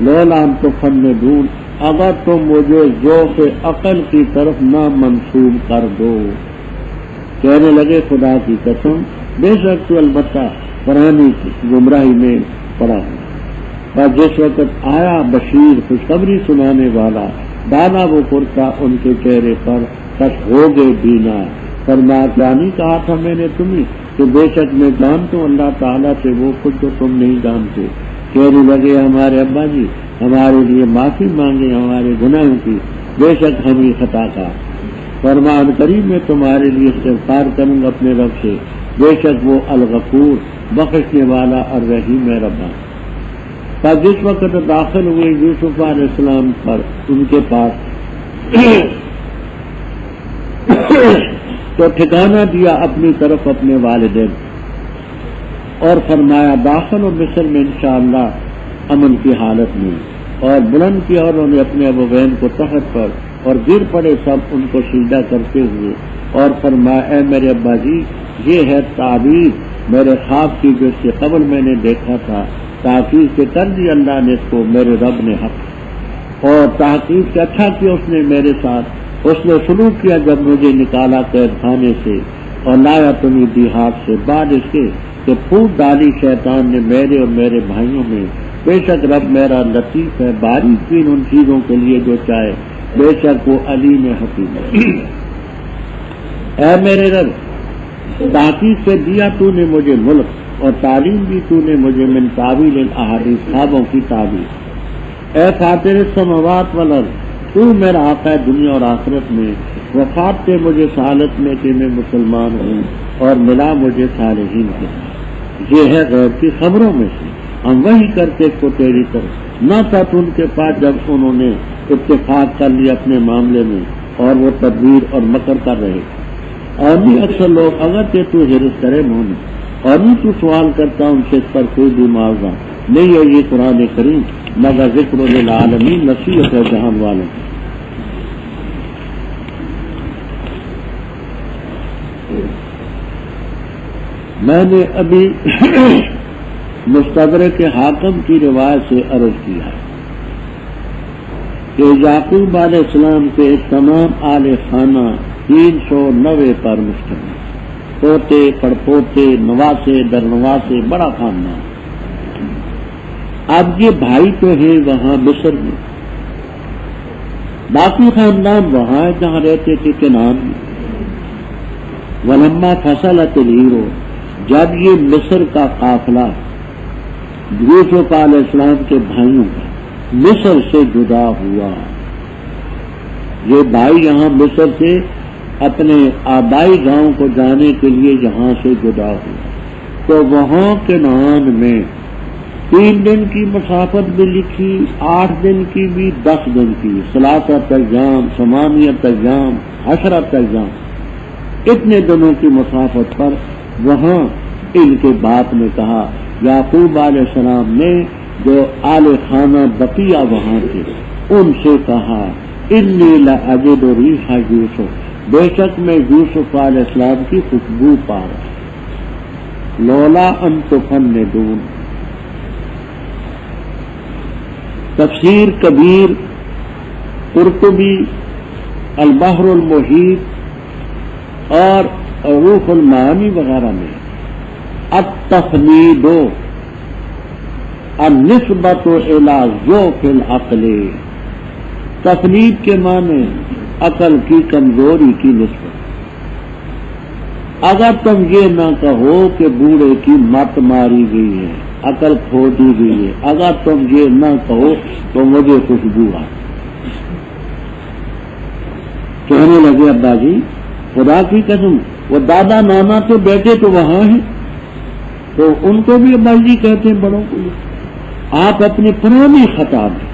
لولا ان تفندون، اگر تم مجھے ذوق عقل کی طرف نہ منسوب کر دو. کہنے لگے خدا کی قسم بے شک تو البتہ پرانی گمراہی میں پڑا ہوں. اور جس وقت آیا بشیر خوشخبری سنانے والا، ڈالا وہ کرتا ان کے چہرے پر، تک ہو گئے بینا. فرمایا کیا نہیں کہا تھا میں نے تمہیں کہ بے شک میں جانتا ہوں اللہ تعالیٰ سے وہ خود جو تم نہیں جانتے. کہنے لگے ہمارے ابا جی ہمارے لیے معافی مانگے ہمارے گناہوں کی، بے شک ہم ہی خطا کا. فرمان قریب میں تمہارے لیے استغفار کروں گا اپنے رب سے، بے شک وہ الغفور بخشنے والا الرحیم ہے ربا. پر جس وقت داخل ہوئے یوسف علیہ السلام پر ان کے پاس تو ٹھکانہ دیا اپنی طرف اپنے والدین اور فرمایا داخل و مصر میں انشاءاللہ امن کی حالت میں، اور بلند کیا اور انہوں نے اپنے ابوین کو تخت پر، اور گر پڑے سب ان کو سجدہ کرتے ہوئے، اور فرمایا اے میرے ابا جی یہ ہے تعبیر میرے خواب کی جو اس سے قبل میں نے دیکھا تھا. تحقیق سے کر دی اللہ نے اس کو، میرے رب نے حق، اور تحقیق سے اچھا کیا اس نے میرے ساتھ. اس نے سلوک کیا جب مجھے نکالا قید خانے سے اور لایا تمہیں دیہات سے، بعد اس کے کہ پھوٹ ڈالی شیطان نے میرے اور میرے بھائیوں میں. بے شک رب میرا لطیف ہے، باریک بین ان چیزوں کے لیے جو چاہے، بے شک وہ علیم حکیم ہے. اے میرے رب تحقیق سے دیا تو نے مجھے ملک، اور تعلیم دی تو نے مجھے من تعویل الاحادیث خوابوں کی تعبیر. اے فاطر السماوات والارض تو میرا آقا ہے دنیا اور آخرت میں. وفات سے مجھے سعادت میں کہ میں مسلمان ہوں، اور ملا مجھے صالحین کے ساتھ. یہ ہے غیب کی خبروں میں سے، ہم وہی کرتے کو تیری طرف. نہ تھا تو ان کے پاس جب انہوں نے اتفاق کر لیا اپنے معاملے میں، اور وہ تدبیر اور مکر کر رہے. اور نہیں اکثر لوگ اگر کہ تو حرص کرے مومن، اور نہیں تو سوال کرتا ان سے اس پر کوئی بھی معاوضہ نہیں ہے. یہ قرآن کریم مگر ذکر للعالمین، نصیحت ہے جہان والوں. میں نے ابھی مستدرک حاکم کی روایت سے عرض کیا ہے کہ یعقوب علیہ السلام کے تمام آل خانہ 390 پر مشتمل، پوتے پڑپوتے نواسے درنواسے، بڑا خاندان. اب یہ بھائی تو ہیں وہاں مصر میں، باقی خاندان وہاں ہے جہاں رہتے تھے کنعان میں. ولما فصلت العیر، جب یہ مصر کا قافلہ یوسف علیہ السلام کے بھائیوں کا مصر سے جدا ہوا، یہ بھائی یہاں مصر سے اپنے آبائی گاؤں کو جانے کے لیے یہاں سے جدا ہوا، تو وہاں کنعان میں 3 دن کی مسافت بھی لکھی، 8 دن کی بھی، 10 دن کی، 3 ایام 8 ایام 10 ایام، اتنے دنوں کی مسافت پر وہاں ان کے باپ نے کہا، یعقوب علیہ السلام نے جو آل خانہ بقیہ وہاں تھے ان سے کہا انی لاجد ریح یوسف، بے شک میں یوسف علیہ السلام کی خوشبو پا رہا، لولا ان تفندون. تفسیر کبیر، قرطبی، البحر المحیط اور روح المعانی وغیرہ میں التفنید النسبۃ الی ذوق العقل، تفلیت کے معنی عقل کی کمزوری کی نسبت. اگر تم یہ نہ کہو کہ بوڑھے کی مت ماری گئی ہے، عقل کھو دی گئی ہے، اگر تم یہ نہ کہو تو مجھے خوشبو آ. کہنے لگے ابا جی خدا کی قسم وہ دادا نانا تو بیٹے تو وہاں ہیں، تو ان کو بھی ابا جی کہتے ہیں بڑوں کو. آپ اپنی پرانی خطا میں،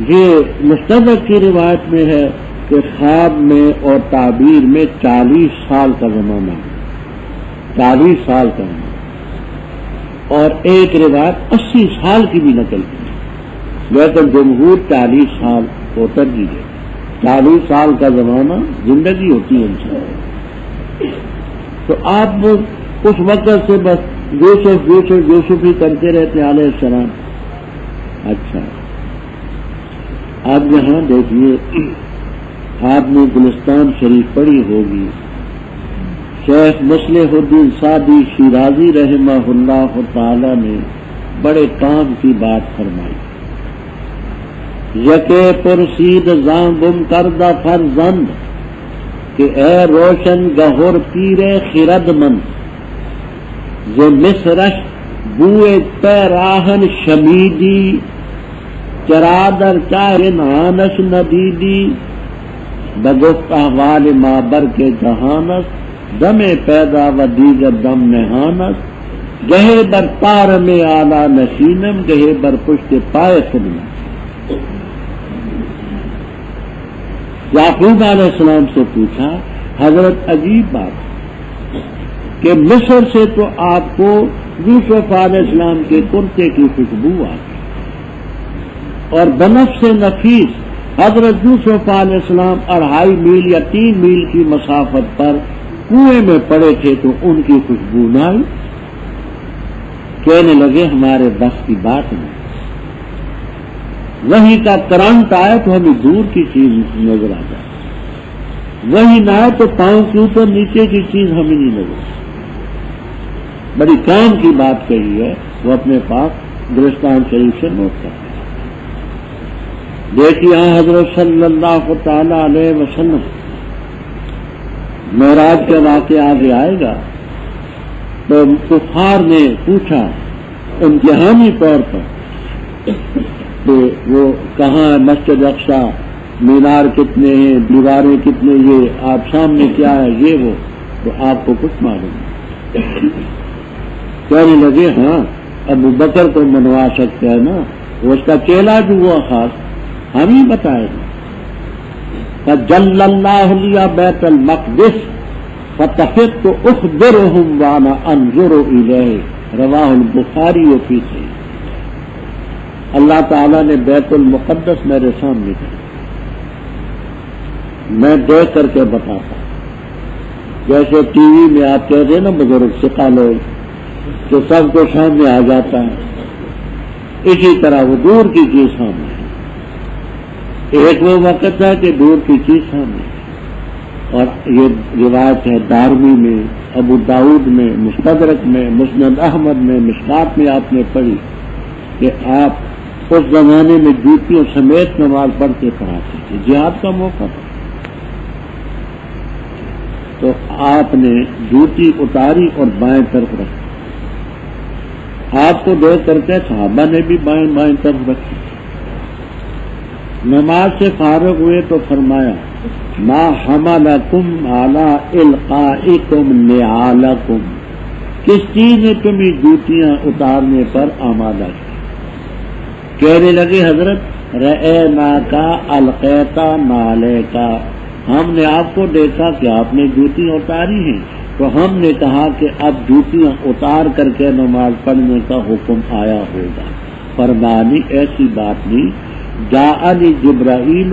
یہ مستدرک کی روایت میں ہے کہ خواب میں اور تعبیر میں 40 سال کا زمانہ ہے، 40 سال کا زمانہ، اور ایک روایت 80 سال کی بھی نقل کی، لیکن جمہور 40 سال کو ترجیح ہے. 40 سال کا زمانہ زندگی ہوتی ہے انسان. تو آپ اس وقت سے بس یوسف یوسف یوسف ہی کرتے رہتے علیہ السلام. اچھا آپ یہاں دیکھیے، آپ نے گلستان شریف پڑھی ہوگی. شیخ مصلح الدین سعدی شیرازی رحمہ اللہ تعالی نے بڑے کام کی بات فرمائی. یکے پرسید زاں گم کردہ فرزند کہ اے روشن گہر پیرے خرد مند، ز مصرش بوئے پیراہن شمیدی، چرادر چاہے نانش ندیدی، بگفت احوال مابر کے جہانس، دم پیدا و دیگر دم نہانس، گہے بر پار میں آلہ نشینم، گہے بر پشت پائے خدمت. یعقوب علیہ السلام سے پوچھا حضرت عجیب بات کہ مصر سے تو آپ کو یوسف علیہ السلام کے کرتے کی خوشبو آتی، اور بنفس نفیس حضرت یوسف علیہ السلام 2.5 میل یا 3 میل کی مسافت پر کنویں میں پڑے تھے تو ان کی خوشبو نہ آئی. کہنے لگے ہمارے بس کی بات نہیں. وہی کا کرنٹ آئے تو ہمیں دور کی چیز نظر آ جائے، وہی نہ آئے تو پاؤں کے اوپر نیچے کی چیز ہمیں نہیں نظر. بڑی کام کی بات کہی ہے، وہ اپنے پاس گلستان شریف سے نوٹ کرتے ہیں. دیکھیے یہاں حضرت صلی اللہ تعالی علیہ وسلم معراج کا واقعہ آگے آئے گا. تو کفار نے پوچھا امتحانی طور پر کہ وہ کہاں ہے مسجد اقصی، مینار کتنے ہیں، دیواریں کتنے، یہ آپ سامنے کیا ہے، یہ وہ. تو آپ کو کچھ معلوم نہیں. کہنے لگے ہاں ابو بکر کو منوا سکتے ہیں نا، وہ اس کا چیلا جو ہوا خاص ہم ہی بتائے گا. فجل اللہ لیا بیت المقدس فتحت اخبرهم وانا انظر الیہ، رواہ البخاری وفی سے. اللہ تعالیٰ نے بیت المقدس میرے سامنے کیا، میں دیکھ کر کے بتاتا. جیسے ٹی وی میں آپ کہتے ہیں نا بزرگ سکھا لو کہ سب کو سامنے آ جاتا ہے، اسی طرح وہ دور کی چیز سامنے ہے. ایک وہ وقت ہے کہ دور کی چیز سامنے ہے. اور یہ روایت ہے دارمی میں، ابو داؤد میں، مستدرک میں، مسند احمد میں، مشکات میں آپ نے پڑھی کہ آپ اس زمانے میں جوتیوں سمیت نماز پڑھ کے پڑھاتے تھے. جہاد کا موقع تھا تو آپ نے جوتی اتاری اور بائیں طرف رکھی. آپ کو دیکھ کر کے صحابہ نے بھی بائیں بائیں طرف رکھی. نماز سے فارغ ہوئے تو فرمایا ما حملکم علی القائکم نعالکم، کس چیز نے تمہیں جوتیاں اتارنے پر آمادہ کیا؟ کہنے لگے حضرت رأینا کا القیتا نالے کا، ہم نے آپ کو دیکھا کہ آپ نے جوتیاں اتاری ہیں تو ہم نے کہا کہ اب جوتیاں اتار کر کے نماز پڑھنے کا حکم آیا ہوگا. فرمانی ایسی بات نہیں. جاءنی جبرائیل،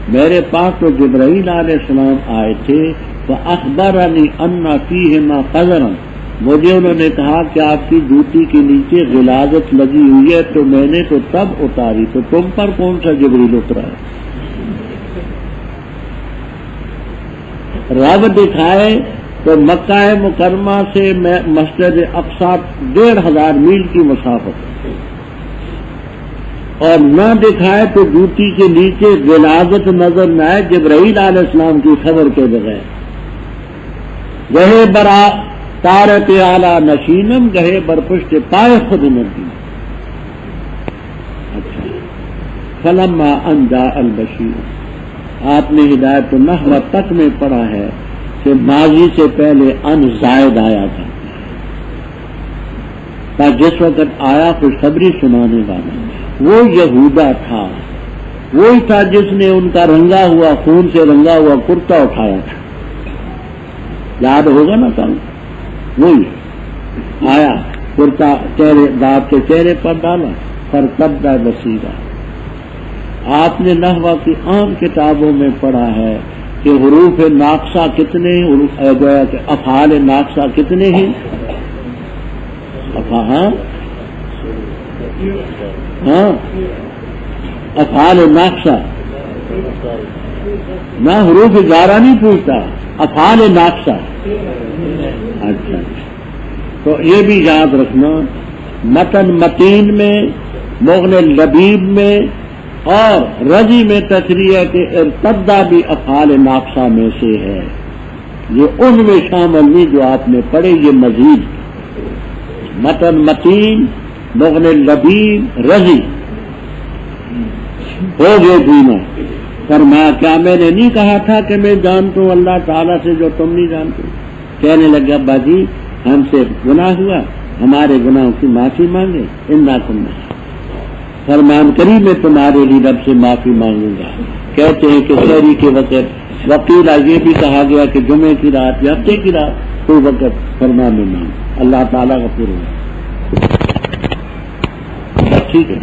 میرے پاس تو جبرائیل علیہ السلام آئے تھے. فاخبرنی ان فیہما قذرا، مجھے انہوں نے کہا کہ آپ کی جوتی کے نیچے غلاظت لگی ہوئی ہے تو میں نے تو تب اتاری. تو تم پر کون سا جبریل اترا ہے؟ رب دکھائے تو مکہ مکرمہ سے مسجد اقصی 1500 میل کی مسافت، اور نہ دکھائے تو جوتی کے نیچے غلاظت نظر نہ آئے جبرائیل علیہ السلام کی خبر کے بغیر. گہے برا تارت اعلی نشینم گہے بر پشت پائے خود ندی. اچھا فلما ان جاء البشیر، آپ نے ہدایت النحو تک میں پڑھا ہے کہ ماضی سے پہلے ان زائد آیا تھا، جس وقت آیا خوشخبری سنانے والا وہ یہودا تھا، وہی تھا جس نے ان کا رنگا ہوا خون سے رنگا ہوا کرتا اٹھایا تھا، یاد ہوگا نا کل. وہی آیا کرتا چہرے باپ کے چہرے پر ڈالا پر تبدہ بصیرہ. آپ نے نحو کی عام کتابوں میں پڑھا ہے کہ حروف ناقصہ کتنے، گویا کہ افعال ناقصہ کتنے ہیں. ہاں افعال ناقصہ نہ حروف گارہ نہیں پوچھتا، افعال ناقصہ. اچھا تو یہ بھی یاد رکھنا، متن متین میں، مغن لبیب میں اور رضی میں تصریح ہے کہ ارتدہ بھی افعال ناقصہ میں سے ہے. یہ ان میں شامل نہیں جو آپ نے پڑھے. یہ مزید متن متین، مغن لبیب، رضی ہو گئے تینوں. فرمایا کیا میں نے نہیں کہا تھا کہ میں جانتا ہوں اللہ تعالیٰ سے جو تم نہیں جانتے؟ کہنے لگا ابا جی ہم سے گناہ ہوا، ہمارے گناہوں کی معافی مانگے. انا کنا فرمان کریم میں تمہارے لیے رب سے معافی مانگوں گا. کہتے ہیں کہ شہری کے وقت وکیلا یہ بھی کہا گیا کہ جمعے کی رات یا ہفتے کی رات کوئی وقت فرمان میں مانگ اللہ تعالیٰ کا پورا ٹھیک ہے.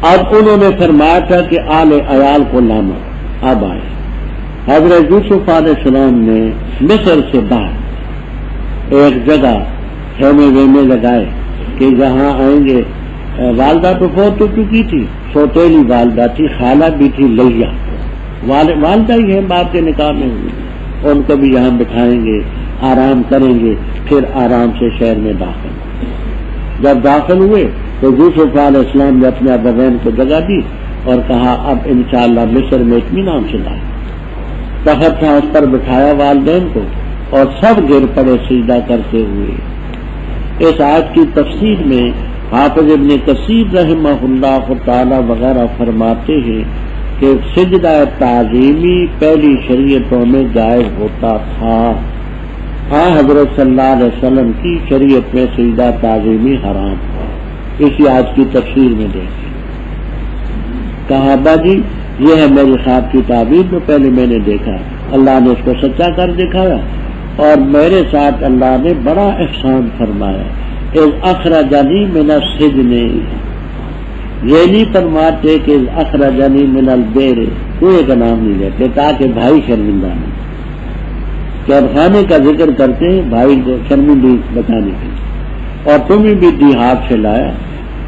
اب انہوں نے فرمایا تھا کہ آل عیال کو لانا. اب آئے حضرت یوسف علیہ السلام نے مصر سے باہر ایک جگہ خیمے ویمے لگائے کہ جہاں آئیں گے. والدہ تو فوت ہو چکی تھی، سوتیلی والدہ تھی، خالہ بھی تھی لیا، والدہ ہی ہے باپ کے نکاح میں ہوئی. ان کو بھی یہاں بٹھائیں گے، آرام کریں گے، پھر آرام سے شہر میں داخل. جب داخل ہوئے تو یوسف علیہ السلام نے اپنے ابوین کو جگہ دی اور کہا اب انشاءاللہ مصر میں اطمینان سے لائے. تخت تھا اس پر بٹھایا والدین کو اور سب گر پڑے سجدہ کرتے ہوئے. اس آیت کی تفسیر میں حافظ ابن کثیر رحمہ اللہ تعالی وغیرہ فرماتے ہیں کہ سجدہ تعظیمی پہلی شریعتوں میں جائز ہوتا تھا. ہاں حضرت صلی اللہ علیہ وسلم کی شریعت میں سجدہ تعظیمی حرام تھا. اسی آج کی تفسیر میں دیکھیں. کہا ابا جی یہ ہے میری خواب کی تعبیر جو پہلے میں نے دیکھا، اللہ نے اس کو سچا کر دکھایا اور میرے ساتھ اللہ نے بڑا احسان فرمایا. اذ اخرجنی من السجن، یہ نہیں فرماتے کہ اذ اخرجنی من البئر، کوئی کا نام نہیں لیتے تاکہ بھائی شرمندہ نہیں. قید خانے کا ذکر کرتے ہیں بھائی کو شرمندگی بچانے کے لیے. اور تمہیں بھی دیہات سے لایا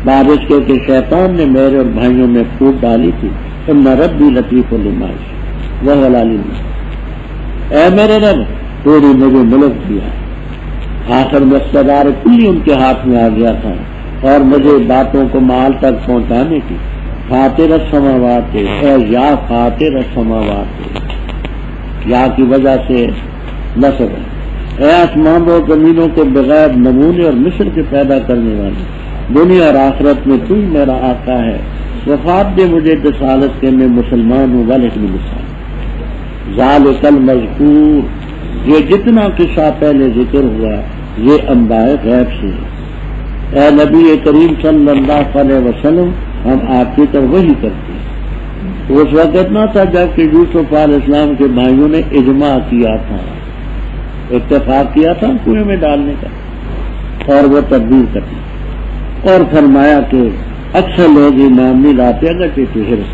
بارش کے کہ شیطان نے میرے اور بھائیوں میں پھوٹ ڈالی تھی. ان ربی لطیف لما یشاء وهو العلیم. اے میرے رب تو نے مجھے ملک دیا. آخر میں اقتدار کلی ان کے ہاتھ میں آ گیا تھا اور مجھے باتوں کو مال تک پہنچانے کی. فاطر السماوات، اے یا فاطر السماوات، یا کی وجہ سے نصب ہے. اے آسمان و زمینوں کو بغیر نمونے اور مثل کے پیدا کرنے والے، دنیا اور آخرت میں تو میرا آقا ہے. وفات دے مجھے رسالت کے میں مسلمان ہوں والے مثال. ذالک المذکور، یہ جتنا قصہ پہلے ذکر ہوا یہ انباء غیب سے ہے. اے نبی کریم صلی اللہ علیہ وسلم ہم آپ کی طرف وحی کرتے ہیں. اس وقت نہ تھا جب کہ یوسف علیہ السلام کے بھائیوں نے اجماع کیا تھا، اتفاق کیا تھا کنویں میں ڈالنے کا اور وہ تدبیر کرتی. اور فرمایا کہ اکثر لوگ ایمان نہیں لاتے اگر حرص.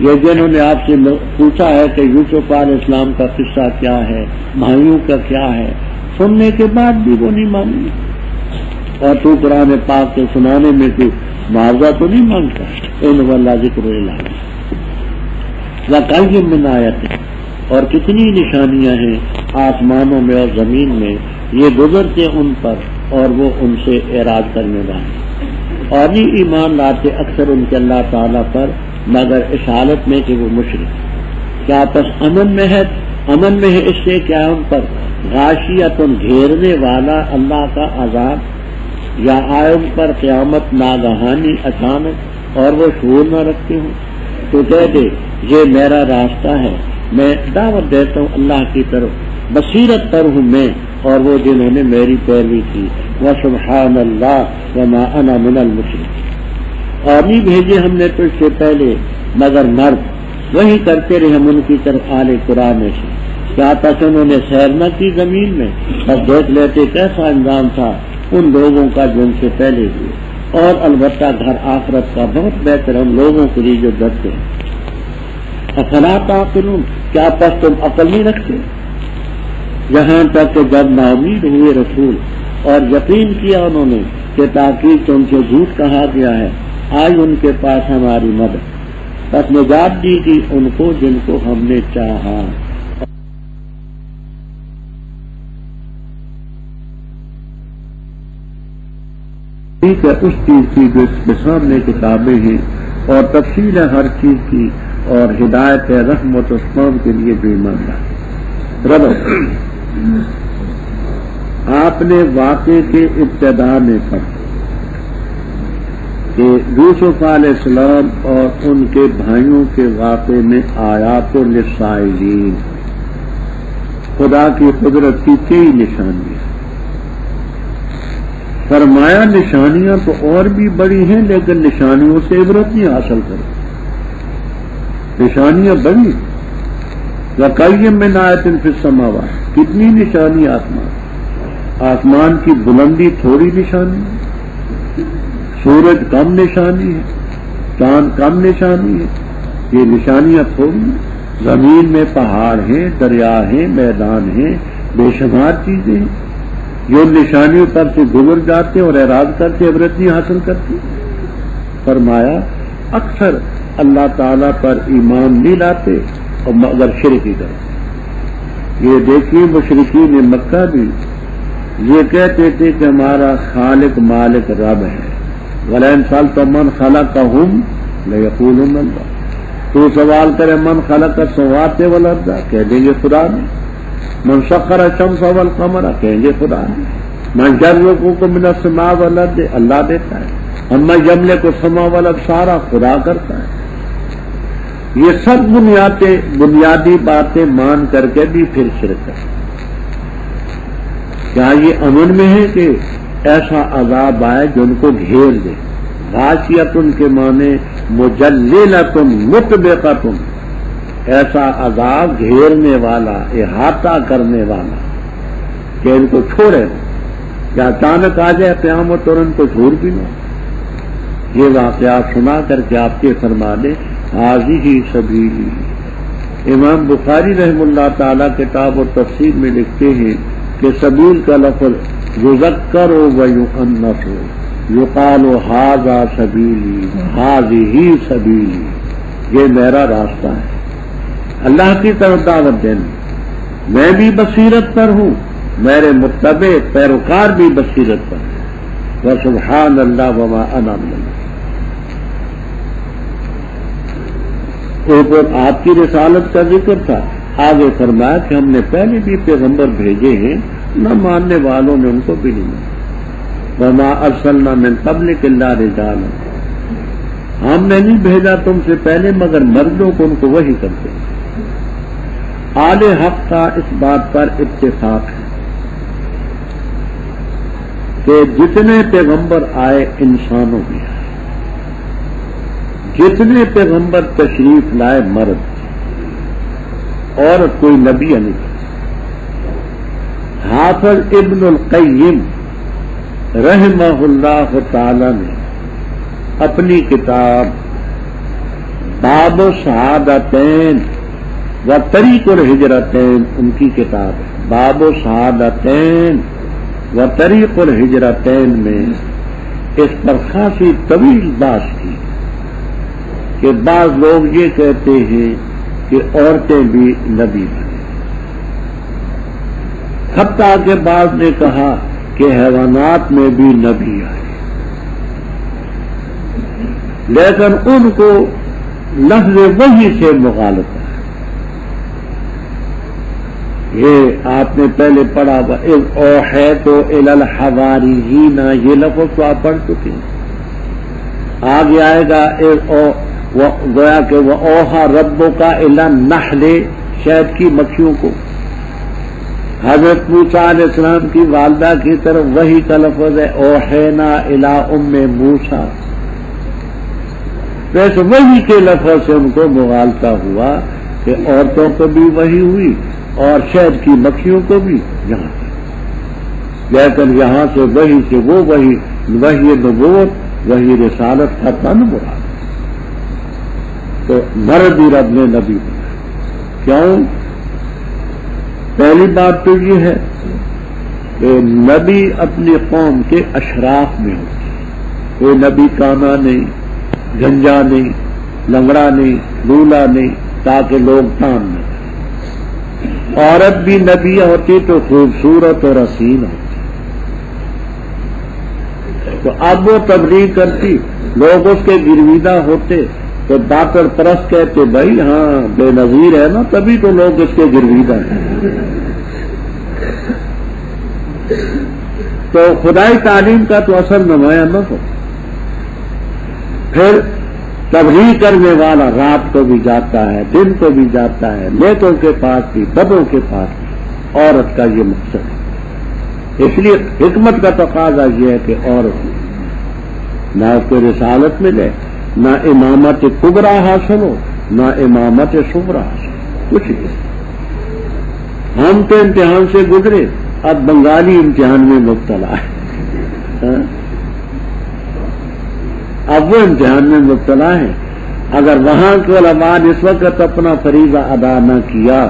یہ جنہوں نے آپ سے پوچھا ہے کہ یوسف علیہ السلام کا قصہ کیا ہے، بھائیوں کا کیا ہے، سننے کے بعد بھی وہ نہیں مانگی. اور تو قرآن پاک کے سنانے میں تو معاوضہ تو نہیں مانگتا. ان واللہ ذکر الہی وَقَيِّم مِّنْ آیَاتٍ، اور کتنی نشانیاں ہیں آسمانوں میں اور زمین میں، یہ گزرتے ان پر اور وہ ان سے اعراض کرنے والے. اور نہیں ایمان لاتے اکثر ان کے اللہ تعالیٰ پر مگر اس حالت میں کہ وہ مشرک. کیا پس امن میں ہے اس سے کیا ان پر غاشیتن گھیرنے والا اللہ کا عذاب یا آئے ان پر قیامت ناگہانی اچانک اور وہ شعور نہ رکھتے ہوں. تو کہہ دے یہ میرا راستہ ہے, میں دعوت دیتا ہوں اللہ کی طرف, بصیرت پر ہوں میں اور وہ جنہوں نے میری پیروی کی. وسبحان اللہ وما انا من المشرکین. اور نہیں بھیجے ہم نے تجھ سے پہلے مگر مرد, وہی کرتے رہے ہم ان کی طرف آل قرآن سے. کیا تک انہوں نے سیر نہ کی زمین میں, بس دیکھ لیتے کیسا انجام تھا ان لوگوں کا جو ان سے پہلے ہوئے. اور البتہ گھر آخرت کا بہت بہتر ہم لوگوں کے لیے جو ڈرتے ہیں. افلا تعقلون, کیا پس تم عقل نہیں رکھتے؟ یہاں تک کہ جب ناامید ہوئے رسول اور یقین کیا انہوں نے کہ تاکید ان سے جھوٹ کہا گیا ہے, آئی ان کے پاس ہماری مدد, بس نجات دی گئی ان کو جن کو ہم نے چاہا. ٹھیک ہے اس چیز کی جو اس کے سامنے کتابیں ہیں اور تفصیل ہے ہر چیز کی, اور ہدایت ہے رحمت اسلام کے لیے جو ایماندار. رب آپ نے واقعے کے ابتدا میں پڑھا کہ یوسف علیہ السلام اور ان کے بھائیوں کے واقعے میں آیات للسائلین, خدا کی قدرت کی کئی نشانیاں. فرمایا نشانیاں تو اور بھی بڑی ہیں لیکن نشانیوں سے عبرت نہیں حاصل کرو. نشانیاں بڑی وَقَيِّم مِّنْ آیَةٍ فِي السَّمَاوَاتِ, کتنی نشانی آسمان کی بلندی تھوڑی نشانی ہے, سورج کم نشانی ہے, چاند کم نشانی ہے, یہ نشانیاں تھوڑی ہیں. زمین میں پہاڑ ہیں, دریا ہیں, میدان ہیں, بے شمار چیزیں ہیں جو نشانیوں پر سے گزر جاتے اور اعراض کرتے عبرت نہیں حاصل کرتے. فرمایا اکثر اللہ تعالیٰ پر ایمان نہیں لاتے اور مگر شرک ہی کرتے. یہ دیکھیے مشرکین مکہ بھی یہ کہتے تھے کہ ہمارا خالق مالک رب ہے. وَلَئِنْ سَأَلْتَ مَنْ خَلَقَهُمْ لَيَقُولُنَّ اللَّهُ, تو سوال کرے من خلق السماوات والارض, کہہ دیں گے خدا نے. من سخر الشمس والقمر, کہیں گے خدا نے. من يرزقكم من السماء والارض, اللہ دیتا ہے. اما يملك السماء والارض, سارا خدا کرتا ہے. یہ سب بنیادی باتیں مان کر کے بھی پھر شرک ہے. کیا یہ امن میں ہے کہ ایسا عذاب آئے جو ان کو گھیر دے؟ غاشیت ان کے معنی مجللۃ مطبقۃ, ایسا عذاب گھیرنے والا, احاطہ کرنے والا کہ ان کو چھوڑے, یا اچانک آ جائے قیامت اور ان کو چھوڑ بھی نہ. یہ واقعات سنا کر کے آپ کے فرما دیں ہذہ سبیلی. امام بخاری رحم اللہ تعالی کتاب و تفسیر میں لکھتے ہیں کہ سبیل کا لفظ یذکر و یؤنث, یقال ھذا سبیلی ھذہ سبیلی, یہ میرا راستہ ہے اللہ کی طرف دعوت دینے. میں بھی بصیرت پر ہوں, میرے متبع پیروکار بھی بصیرت پر ہیں. وسبحان اللہ وما انا من المشرکین. اوپر آپ کی رسالت کا ذکر تھا, آگے فرمایا کہ ہم نے پہلے بھی پیغمبر بھیجے ہیں, نہ ماننے والوں نے ان کو بھی نہیں مانا. وما ارسلنا من قبلک الا رجالا, ہم نے نہیں بھیجا تم سے پہلے مگر مردوں کو, ان کو وحی کرتے ہیں. آل حق کا اس بات پر اتفاق ہے کہ جتنے پیغمبر آئے انسانوں میں آئے, جتنے پیغمبر تشریف لائے مرد, اور کوئی نبی نہیں. حافظ ابن القیم رحمہ اللہ تعالی نے اپنی کتاب باب الشہادتین و طریق الہجرتین, ان کی کتاب ہے باب الشہادتین و طریق الہجرتین, میں اس پر خاصی طویل بات کی کہ بعض لوگ یہ کہتے ہیں کہ عورتیں بھی نبی بنے, حتیٰ کہ بعض نے کہا کہ حیوانات میں بھی نبی آئے. لیکن ان کو لفظ وحی سے مغالطہ ہے. یہ آپ نے پہلے پڑھا اذ اوحیت الی الحواریین، یہ لفظ تو آپ پڑھ چکے ہیں. آگے آئے گا گویا کہ وہ اوحا ربک الی النحل، شہد کی مکھیوں کو. حضرت موسیٰ علیہ السلام کی والدہ کی طرف وحی کا لفظ ہے اوحینا الی ام موسیٰ. ویسے وحی کے لفظ سے ان کو مغالطہ ہوا کہ عورتوں کو بھی وحی ہوئی اور شہد کی مکھیوں کو بھی یہاں سے. لیکن یہاں سے وحی سے وہ وحی نبوت وحی رسالت کا تن مراد. تو مرد ہی رب نے نبی بنایا. کیوں؟ پہلی بات تو یہ ہے کہ نبی اپنی قوم کے اشراف میں ہوتی ہے. کوئی نبی کانا نہیں، گنجا نہیں، لنگڑا نہیں، لولا نہیں، تاکہ لوگ تان نہ کریں. عورت بھی نبی ہوتی تو خوبصورت اور حسین ہوتی. تو اب وہ تبلیغ کرتی، لوگ اس کے گرویدہ ہوتے تو داکر پرست کہتے بھائی ہاں بے نظیر ہے نا، تبھی تو لوگ اس کے گرویدہ ہیں. تو خدائی تعلیم کا تو اثر نمایاں نہ ہو. پھر تبلیغ کرنے والا رات کو بھی جاتا ہے، دن کو بھی جاتا ہے، نیکوں کے پاس بھی بدوں کے پاس بھی. عورت کا یہ مقصد ہے. اس لیے حکمت کا تقاضا یہ ہے کہ عورت نہ اس کو رسالت ملے، نہ امامت کبرا حاصل ہو، نہ امامت صغرا حاصل ہو، کچھ نہیں. ہم تو امتحان سے گزرے، اب بنگالی امتحان میں مبتلا ہے. اب وہ امتحان میں مبتلا ہے. اگر وہاں کے علماء نے اس وقت اپنا فریضہ ادا نہ کیا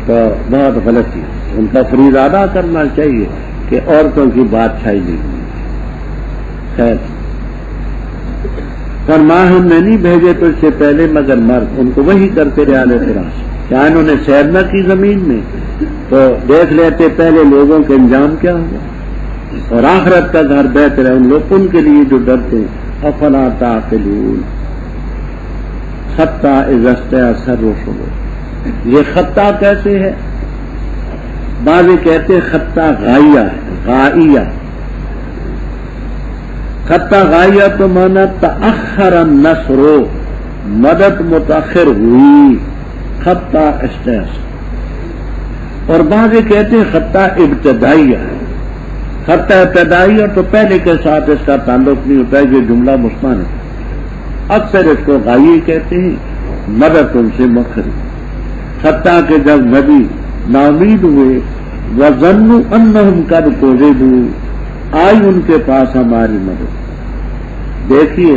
تو بہت غلطی. ان کا فریضہ ادا کرنا چاہیے کہ عورتوں کی بات چھائی نہیں. خیر فرما ہم نے نہیں بھیجے تو اس سے پہلے مگر مرد، ان کو وہی کرتے رہے علیہ السلام. کیا انہوں نے سیر نہ کی زمین میں تو دیکھ لیتے پہلے لوگوں کے انجام کیا ہوا، اور آخرت کا گھر بہتر ہے ان لوگ ان کے لیے جو ڈرتے ہیں. افلا تعقلون. خطہ اذا استیأس الرسل، یہ خطہ کیسے ہے؟ بعض کہتے ہیں خطہ غائیہ ہے، غائیہ. خطہ غائیہ تو مانا تأخر النصر، مدد متاخر ہوئی. خطہ استیأس. اور بعض کہتے ہیں خطہ ابتدائیہ ہے. خطہ ابتدائیہ تو پہلے کے ساتھ اس کا تعلق نہیں ہوتا ہے، یہ جملہ مستند ہے. اکثر اس کو غائی کہتے ہیں، مدد ان سے مؤخر. خطہ کے جب نبی ناامید ہوئے وظنوا انہم قد کذبوا، آئی ان کے پاس ہماری مدد. دیکھیے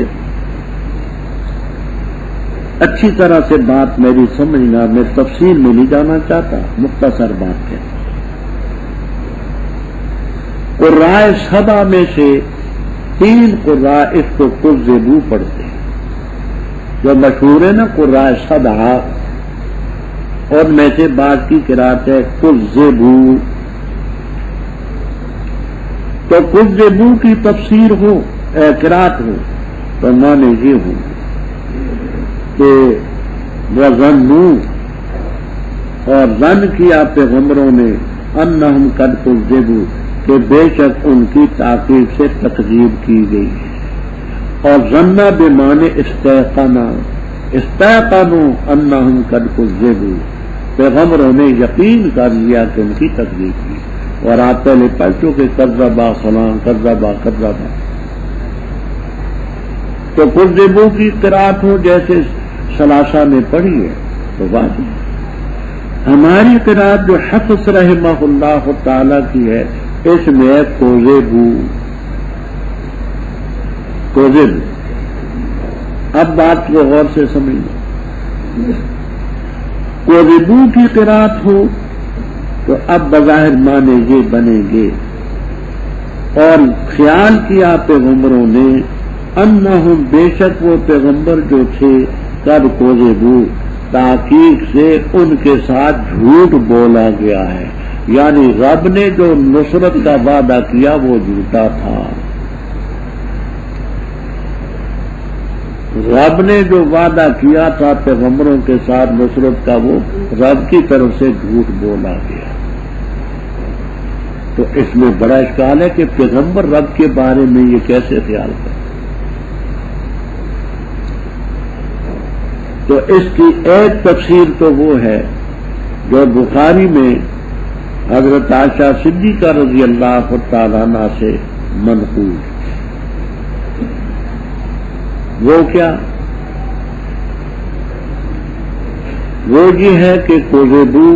اچھی طرح سے بات میری سمجھنا، میں تفصیل میں نہیں جانا چاہتا، مختصر بات ہے. قرائے سبا میں سے 3 قراء اس کو کذبوا پڑھتے ہیں، جو مشہور ہے نا قرائے سبا. اور میں سے بات کی قرات ہے کذبوا. تو کذبوا کی تفسیر ہو قرات ہو تو معنی یہ ہو کہ وظنوا، اور ظن کیا پیغمبروں نے انہم قد کذبوا، کہ بے شک ان کی تاکید سے تکذیب کی گئی ہے. اور ظنہ بمعنی استیقنا، استیقنوا انہم قد کذبوا، پیغمبروں نے یقین کر لیا کہ ان کی تکذیب کی. اور آپ پہلے پڑھ چکے کذبا فلاں کذبا کذبا. تو کذبوا کی قرات ہو جیسے ثلاثہ میں پڑھی ہے تو بات. ہماری قرات جو حفص رحمہ اللہ تعالی کی ہے اس میں ہے کذبوا. اب بات کو غور سے سمجھنا. کذبوا کی قرات ہو تو اب بظاہر معنی یہ بنیں گے، اور خیال کیا پیغمبروں نے انہم، بے شک وہ پیغمبر جو تھے قد کذبوا، تحقیق سے ان کے ساتھ جھوٹ بولا گیا ہے. یعنی رب نے جو نصرت کا وعدہ کیا وہ جھوٹا تھا. رب نے جو وعدہ کیا تھا پیغمبروں کے ساتھ نصرت کا وہ رب کی طرف سے جھوٹ بولا گیا. تو اس میں بڑا اشکال ہے کہ پیغمبر رب کے بارے میں یہ کیسے خیال کرے. تو اس کی ایک تفسیر تو وہ ہے جو بخاری میں حضرت عائشہ صدیقہ رضی اللہ تعالیٰ عنہا سے منقول. وہ کیا؟ وہ یہ ہے کہ کوزیبو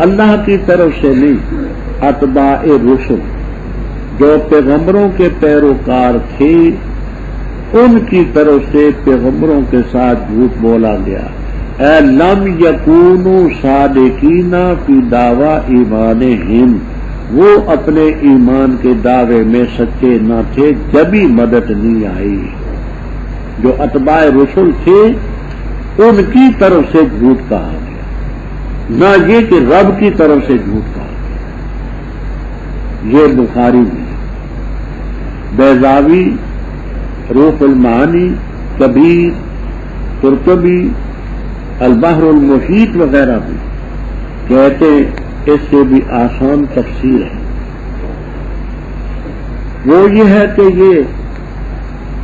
اللہ کی طرف سے نہیں، اتباع رسل جو پیغمبروں کے پیروکار تھے ان کی طرف سے پیغمبروں کے ساتھ جھوٹ بولا گیا. اے لم یکونوا صادقین فی دعوی ایمانہم، وہ اپنے ایمان کے دعوے میں سچے نہ تھے جبھی مدد نہیں آئی. جو اتباع رسل تھے ان کی طرف سے جھوٹ کہا گیا، نہ یہ کہ رب کی طرف سے جھوٹ کہا گیا. یہ بخاری میں بیضاوی، روح المعانی، کبیر، قرطبی، البحر المحیط وغیرہ بھی کہتے اس سے بھی آسان تفسیر ہے. وہ یہ ہے کہ یہ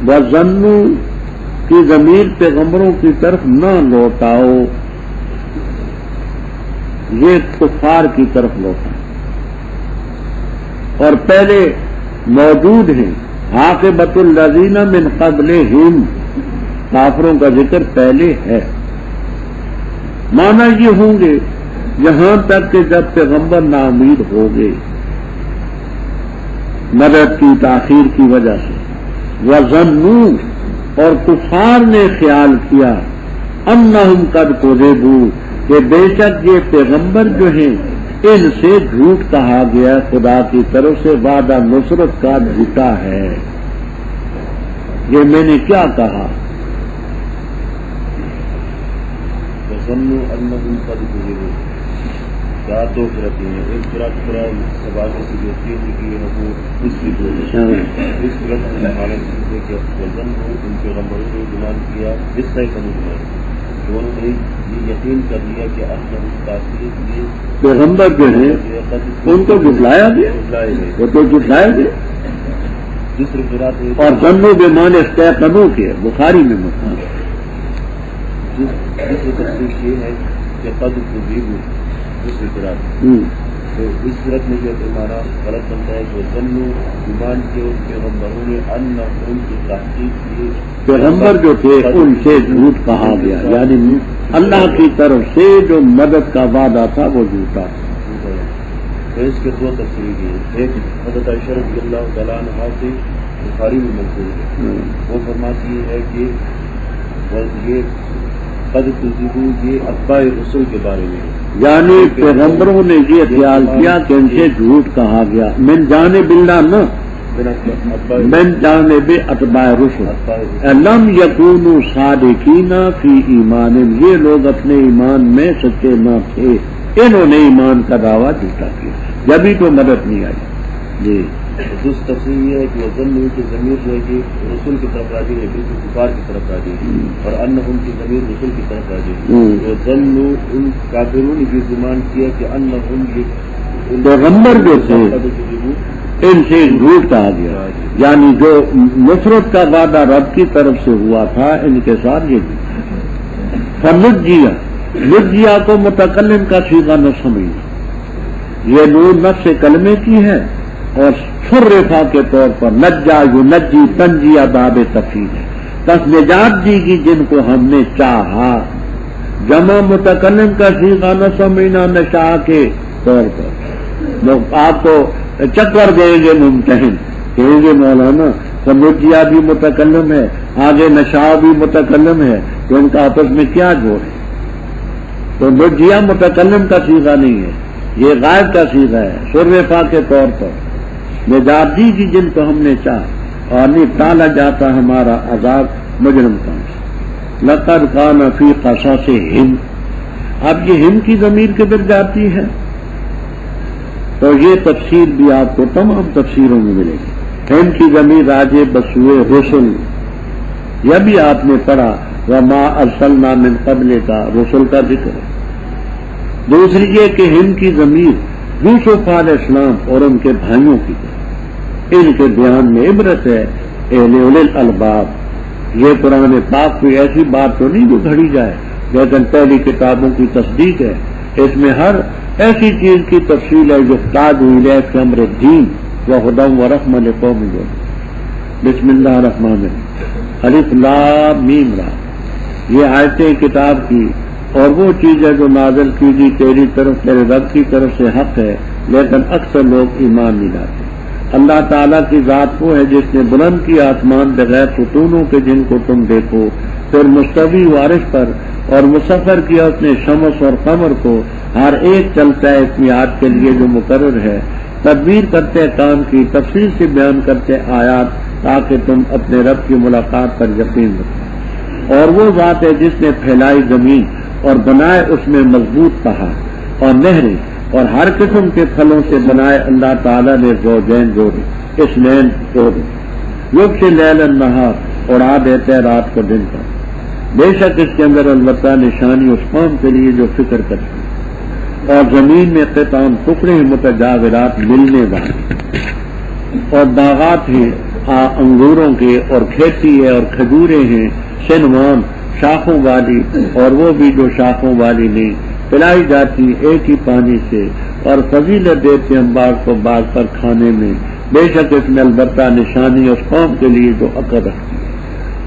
وَظَنُّوا کی ضمیر پیغمبروں کی طرف نہ لوٹاؤ، یہ کفار کی طرف لوٹا اور پہلے موجود ہیں. عاقبۃ الذین من قبلہم، کافروں کا ذکر پہلے ہے. مانا یہ ہوں گے یہاں تک کہ جب پیغمبر ناامید ہو گئے مدد کی تاخیر کی وجہ سے. وَظَنُّوا، اور کفار نے خیال کیا، انہم قد کذبوا، کہ بے شک یہ پیغمبر جو ہیں ان سے جھوٹ کہا گیا، خدا کی طرف سے وعدہ نصرت کا جھوٹا ہے. یہ میں نے کیا کہا؟ وَظَنُّوا أَنَّهُمْ قَدْ كُذِبُوا. چار دو فرقیں ہیں. ایک فرق سوال سے جو تین کی ہے وہ اس فرق کی حالت ہے کہ وَظَنُّوا ان پیغمبروں نے گمان کیا جس طرح سمجھنا ہے، انہوں نے یہ یقین کر لیا کہ احمد تاثیر یہ پیغمبر جو ہیں ان کو جھٹلایا گیا، وہ تو جھٹلایا گیا. جس فرات اور ظنوا بمعنی استيقنوا کے بخاری میں مقام. جس تفسیر یہ ہے کہ قد کذبوا دوسری فرات، تو اس فرق میں جو ہمارا غلط بنتا ہے کہ ظنوا گمان کے ان پیغمبروں نے ان کی تحقیق کی، پیغمبر جو تھے ان سے جھوٹ کہا گیا، یعنی اللہ کی طرف سے جو مدد کا وعدہ تھا وہ جھوٹا. تو اس کے دو تفسیر کی ہے. ایک حضرت عائشہ رضی اللہ تعالیٰ عنہا سے بخاری میں منقول ہے، وہ فرماتی ہے کہ یہ قد کذبوا یہ اتباع رسول کے بارے میں، یعنی پیغمبروں نے یہ خیال کیا کہ ان سے جھوٹ کہا گیا. من جانب اللہ نہ، من جانب اتباع رسل. لم یکونوا صادقین فی ایمانہم، یہ لوگ اپنے ایمان میں سچے نہ تھے، انہوں نے ایمان کا دعویٰ جھوٹا کیا، جبھی تو مدد نہیں آئی. جی دوسری تفسیر یہ ہے کہ ظنوا کی ضمیر جو ہے کہ رسول کی طرف راجع ہے، بالکل کفار کی طرف راجع ہے، اور انہم کی ضمیر رسول کی طرف راجع ہے. تو ظنوا ان کافروں نے بھی گمان کیا کہ انہم یہ پیغمبر جو تھے ان سے جھوٹ کہا گیا، یعنی جو نصرت کا وعدہ رب کی طرف سے ہوا تھا ان کے ساتھ یہ فنجیا کو متکلم کا صیغہ نہ سمجھنا، یہ نور نفس کلمے کی ہے اور صرفا کے طور پر نجا ینجی تنجیہ باب تفصیل ہے، بس نجات دی گی جن کو ہم نے چاہا. جمع متکلم کا صیغہ نہ سمجھنا نشا کے طور پر. لوگ آپ کو چکر دیں گے ممتحن، کہیں گے مولانا سمجھیا بھی متکلم ہے، آگے نشا بھی متکلم ہے، تو ان کا آپس میں کیا جوڑ ہے؟ تو مجھیا متکلم کا صیغہ نہیں ہے، یہ غائب کا صیغہ ہے، صرفا کے طور پر. نجات دی گی جن کو ہم نے چاہا اور نہیں ٹالا جاتا ہمارا عذاب مجرم کا. لقد کان فی قصصہم، اب یہ ہم کی ضمیر کدھر جاتی ہے؟ تو یہ تفسیر بھی آپ کو تمام تفسیروں میں ملے گی. ہم کی ضمیر راجے بسوئے رسل، یہ بھی آپ نے پڑھا وما ارسلنا من قبل کا رسول کا ذکر ہے۔ دوسری یہ کہ ہند کی ضمیر یوسف علیہ السلام اور ان کے بھائیوں کی ان کے بیان میں عبرت ہے اہل الالباب۔ یہ قرآن پاک کوئی ایسی بات تو نہیں جو گھڑی جائے، لیکن پہلی کتابوں کی تصدیق ہے، اس میں ہر ایسی چیز کی تفصیل ہے جو احتاج ہوئی ہے کہ امر دین و ہدی و رحمۃ لقوم یؤمنون۔ بسم اللہ الرحمن الرحیم، الف لام میم را، یہ آیتیں کتاب کی اور وہ چیز ہے جو نازل کی گئی تیری طرف، تیرے رب کی طرف سے حق ہے، لیکن اکثر لوگ ایمان نہیں لاتے۔ اللہ تعالیٰ کی ذات وہ ہے جس نے بلند کیا آسمان بغیر ستونوں کے جن کو تم دیکھو، پھر مستوی وارث پر، اور مسخر کیا اس نے شمس اور قمر کو، ہر ایک چلتا ہے اس میعاد کے لیے جو مقرر ہے، تدبیر کرتے کام کی، تفصیل سے بیان کرتے آیات تاکہ تم اپنے رب کی ملاقات پر یقین رکھو۔ اور وہ ذات ہے جس نے پھیلائی زمین اور بنائے اس میں مضبوط پہاڑ اور نہریں، اور ہر قسم کے پھلوں سے بنائے اللہ تعالیٰ نے زوجین جوڑے، اثنین جوڑے، یغشی اللیل النہار، اڑا دیتے رات کو دن پر۔ بے شک اس کے اندر البتہ نشانی اس قوم کے لیے جو فکر کرتی ہے۔ اور زمین میں قطعان ٹکڑے متجاورات ملنے والے، اور باغات ہیں انگوروں کے، اور کھیتی ہے اور کھجوریں ہیں سنوان شاخوں والی، اور وہ بھی جو شاخوں والی نہیں، پلائی جاتی ایک ہی پانی سے، اور فضیلت دیتے ہم بعض کو بعض پر کھانے میں۔ بے شک اس میں البتہ نشانی اس قوم کے لیے جو عقل رکھتی ہے۔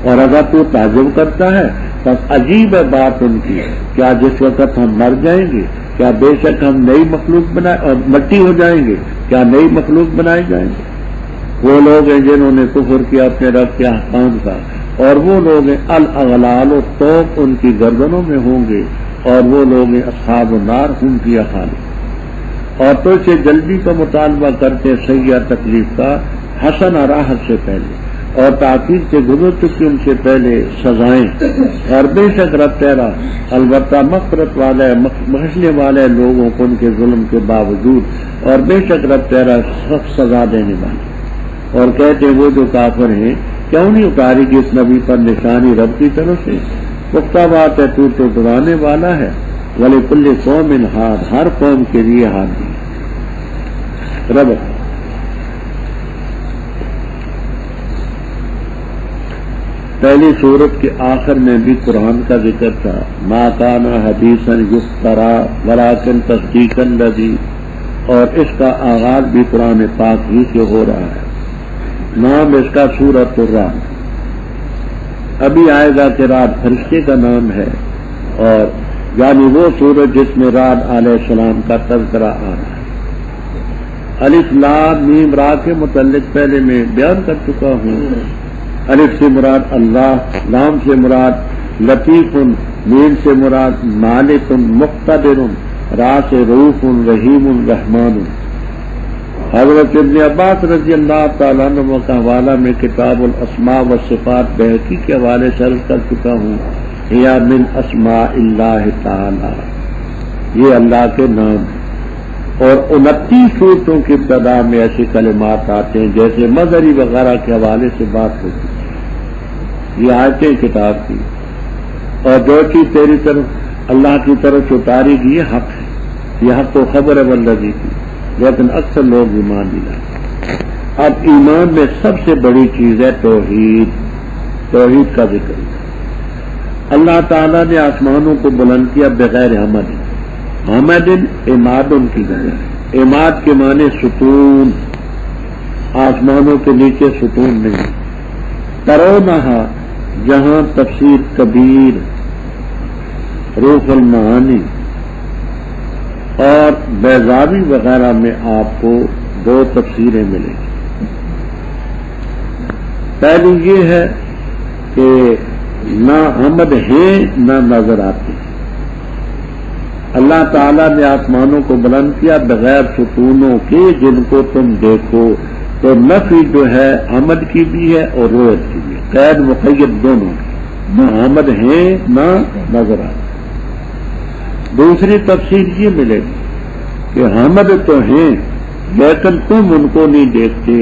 اور اگر تو تعجب کرتا ہے بس عجیب ہے بات ان کی، کیا جس وقت ہم مر جائیں گے، کیا بے شک ہم نئی مخلوق اور مٹی ہو جائیں گے، کیا نئی مخلوق بنائے جائیں گے؟ وہ لوگ ہیں جنہوں نے کفر کیا اپنے رب کے احکام کا، اور وہ لوگ ہیں الاغلال و طوق ان کی گردنوں میں ہوں گے، اور وہ لوگ ہیں اصحاب النار ہم فیہا خالدون۔ اور تو سے جلدی کا مطالبہ کرتے سیاح تکلیف کا، حسن راحت سے پہلے، اور تاخیر سے گزر چکی ان سے پہلے سزائیں، اور بے شک رب تیرا البتہ مغفرت والا ہے، بخشنے والا ہے لوگوں کو ان کے ظلم کے باوجود، اور بے شک رب تیرا سخت سزا دینے والا۔ اور کہتے وہ جو کافر ہیں کیوں نہیں اتاری گی اس نبی پر نشانی رب کی طرف سے؟ پختہ بات ہے تو ڈرانے والا ہے، وَلِكُلِّ قَوْمٍ ہاد، ہر قوم کے لیے ہادی رب۔ پہلی سورت کے آخر میں بھی قرآن کا ذکر تھا، ما کان حدیثا یفترا ولکن تصدیق الذی، اور اس کا آغاز بھی قرآن پاک ہی سے ہو رہا ہے۔ نام اس کا سورۃ الرعد، ابھی آئے گا کہ رعد فرشتے کا نام ہے، اور یعنی وہ سورت جس میں رعد علیہ السلام کا تذکرہ آ رہا ہے۔ الف لام میم را کے متعلق پہلے میں بیان کر چکا ہوں۔ الف سے مراد اللہ، لام سے مراد لطیف، میم سے مراد مالک مقتدر، را سے رؤوف رحیم رحمان۔ حضرت ابن عباس رضی اللہ تعالیٰ عنہ کا حوالہ میں کتاب الاسماء والصفات بہقی کے حوالے سے عرض کر چکا ہوں، یا من اسماء اللہ تعالی، یہ اللہ کے نام ہیں۔ اور 29 صورتوں کی ابتدا میں ایسے کلمات آتے ہیں جیسے مظہری وغیرہ کے حوالے سے بات ہوتی ہے۔ یہ آیتیں کتاب کی، اور جو چیز تیری طرف اللہ کی طرف سے اتاری گئی یہ حق ہے، یہ حق تو خبر ہے والذی کی، لیکن اکثر لوگ ایمان نہیں لاتے۔ اب ایمان میں سب سے بڑی چیز ہے توحید، توحید کا ذکر۔ اللہ تعالیٰ نے آسمانوں کو بلند کیا بغیر حمد، حمد عماد کی جگہ، عماد کے معنی ستون، آسمانوں کے نیچے ستون نہیں۔ ترونہا، جہاں تفسیر کبیر، روح المعانی اور بیضاوی وغیرہ میں آپ کو 2 تفسیریں ملیں گی۔ پہلی یہ ہے کہ نہ حمد ہیں نہ نظر آتی۔ اللہ تعالیٰ نے آسمانوں کو بلند کیا بغیر ستونوں کے جن کو تم دیکھو، تو نفی جو ہے حمد کی بھی ہے اور رویت کی بھی ہے، قید مقید دونوں کی، نہ حمد ہیں نہ نظر آتی۔ دوسری تفسیر یہ ملے گی کہ حمد تو ہیں لیکن تم ان کو نہیں دیکھتے،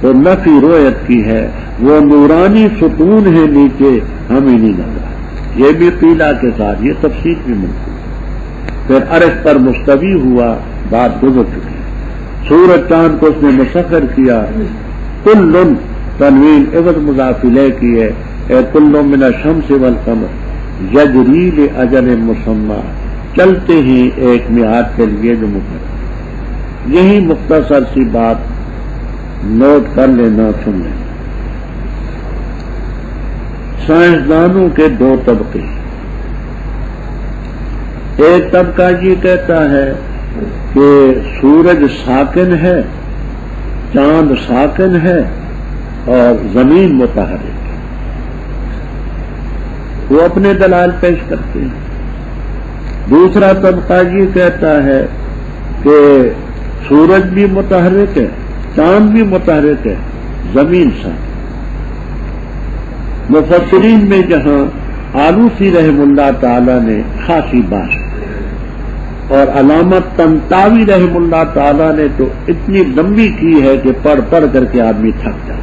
تو نفی رویت کی ہے، وہ نورانی ستون ہے نیچے، ہمیں نہیں نظر۔ یہ بھی قیلا کے ساتھ یہ تفصیل بھی ممکن۔ پھر عرش پر مستوی ہوا، بات گزر چکی۔ سورج چاند کو اس نے مسخر کیا، کل تنوین عوض مضاف الیہ کی ہے، اے کل من الشمس والقمر یجری لاجل مسمی، چلتے ہیں ایک میعاد کے لیے جو مقرر۔ یہی مختصر سی بات نوٹ کر لینا، سن لیں۔ سائنسدانوں کے دو طبقے، ایک طبقہ یہ کہتا ہے کہ سورج ساکن ہے، چاند ساکن ہے اور زمین متحرک ہے، وہ اپنے دلائل پیش کرتے ہیں۔ دوسرا طبقہ یہ کہتا ہے کہ سورج بھی متحرک ہے، چاند بھی متحرک ہے، زمین ساکن۔ مفسرین میں جہاں آلوسی رحم اللہ تعالی نے خاصی بات، اور علامت طنطاوی رحم اللہ تعالی نے تو اتنی لمبی کی ہے کہ پڑھ پڑھ کر کے آدمی تھک جاتا۔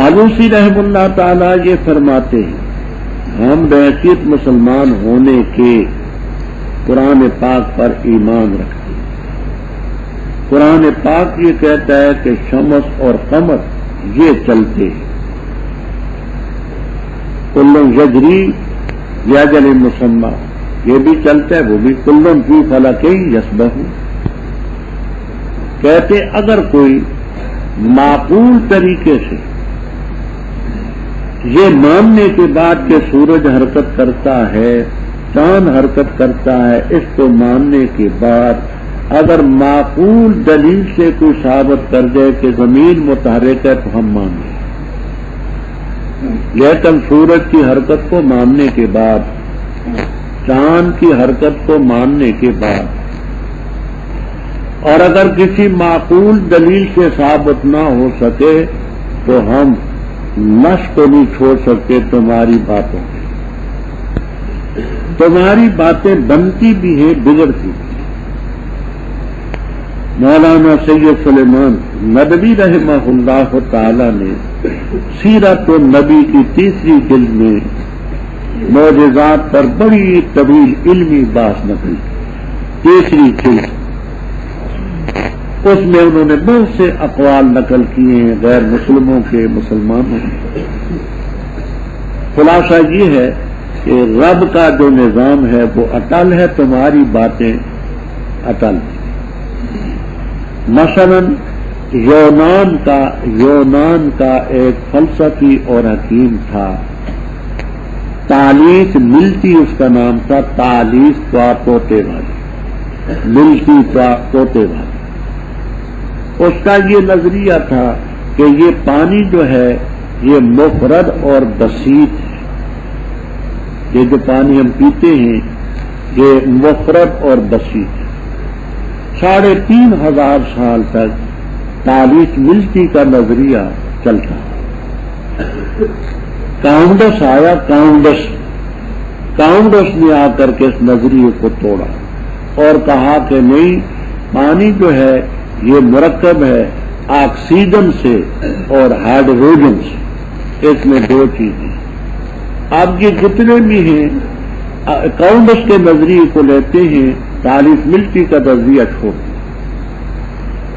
آلوسی رحم اللہ تعالی یہ فرماتے ہیں، ہم بحیثیت مسلمان ہونے کے قرآن پاک پر ایمان رکھتے ہیں۔ قرآن پاک یہ کہتا ہے کہ شمس اور قمر یہ چلتے ہیں، کلن یجری لاجل مسمی، یہ بھی چلتا ہے، وہ بھی کلن فی فلک یسبح۔ کہتے اگر کوئی معقول طریقے سے یہ ماننے کے بعد کہ سورج حرکت کرتا ہے، چاند حرکت کرتا ہے، اس کو ماننے کے بعد اگر معقول دلیل سے کوئی ثابت کر دے کہ زمین متحرک ہے تو ہم مان لیں، لیکن سورج کی حرکت کو ماننے کے بعد، چاند کی حرکت کو ماننے کے بعد، اور اگر کسی معقول دلیل سے ثابت نہ ہو سکے تو ہم نص کو نہیں چھوڑ سکتے تمہاری باتوں میں۔ تمہاری باتیں بنتی بھی ہیں، بگڑتی بھی۔ مولانا سید سلیمان ندوی رحمہ اللہ تعالی نے سیرت النبی کی تیسری جلد میں معجزات پر بڑی طویل علمی بحث نقل کی۔ تیسری جلد، اس میں انہوں نے بہت سے اقوال نقل کیے ہیں غیر مسلموں کے، مسلمانوں کے۔ خلاصہ یہ ہے کہ رب کا جو نظام ہے وہ اٹل ہے، تمہاری باتیں اٹل ہیں۔ مثلا یونان کا ایک فلسفی اور حکیم تھا، تالیس ملتی اس کا نام تھا، تالیس طوطے والی، ملتی طوطے والی۔ اس کا یہ نظریہ تھا کہ یہ پانی جو ہے یہ مفرد اور بسیط ہے، یہ جو پانی ہم پیتے ہیں یہ مفرد اور بسیط ہے۔ 3500 سال تک تالیس ملتی کا نظریہ چلتا۔ کاؤنڈس آیا، کاؤنڈس نے آ کر کے اس نظریے کو توڑا اور کہا کہ نہیں، پانی جو ہے یہ مرکب ہے آکسیجن سے اور ہائیڈروجن سے، اس میں دو چیزیں۔ اب یہ جتنے بھی ہیں کاؤنڈس کے نظریے کو لیتے ہیں، تالیس ملتی کا نظریہ چھوڑتے ہیں۔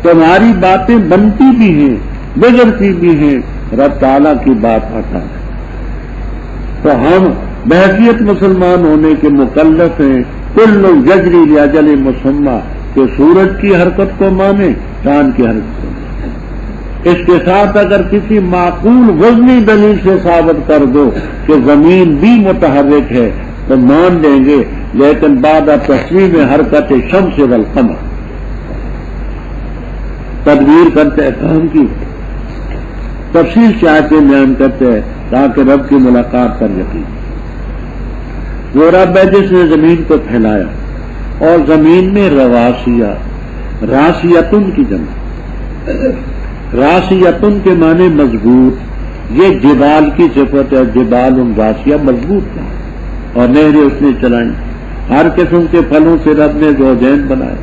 تمہاری باتیں بنتی بھی ہیں، بگڑتی بھی ہیں، رب تعالیٰ کی بات آتا ہے۔ تو ہم بحیثیت مسلمان ہونے کے مکلف ہیں، کل یجری لاجل مسمی، کہ سورج کی حرکت کو مانے، چاند کی حرکت کو مانے۔ اس کے ساتھ اگر کسی معقول وزنی دلیل سے ثابت کر دو کہ زمین بھی متحرک ہے تو مان لیں گے، لیکن بعد تصویر حرکت شمس والقمر تدبیر کرتے ہیں، کام کی تفصیل چاہتے بیان کرتے ہیں تاکہ رب کی ملاقات پر یقین۔ وہ رب ہے جس نے زمین کو پھیلایا، اور زمین میں راسیتن کی جمع، راسیتن کے معنی مضبوط، یہ جبال کی صفت ہے، جبال راسیہ مضبوط تھا، اور نہریں اس نے چلائیں۔ ہر قسم کے پھلوں سے رب نے زوجین بنائے.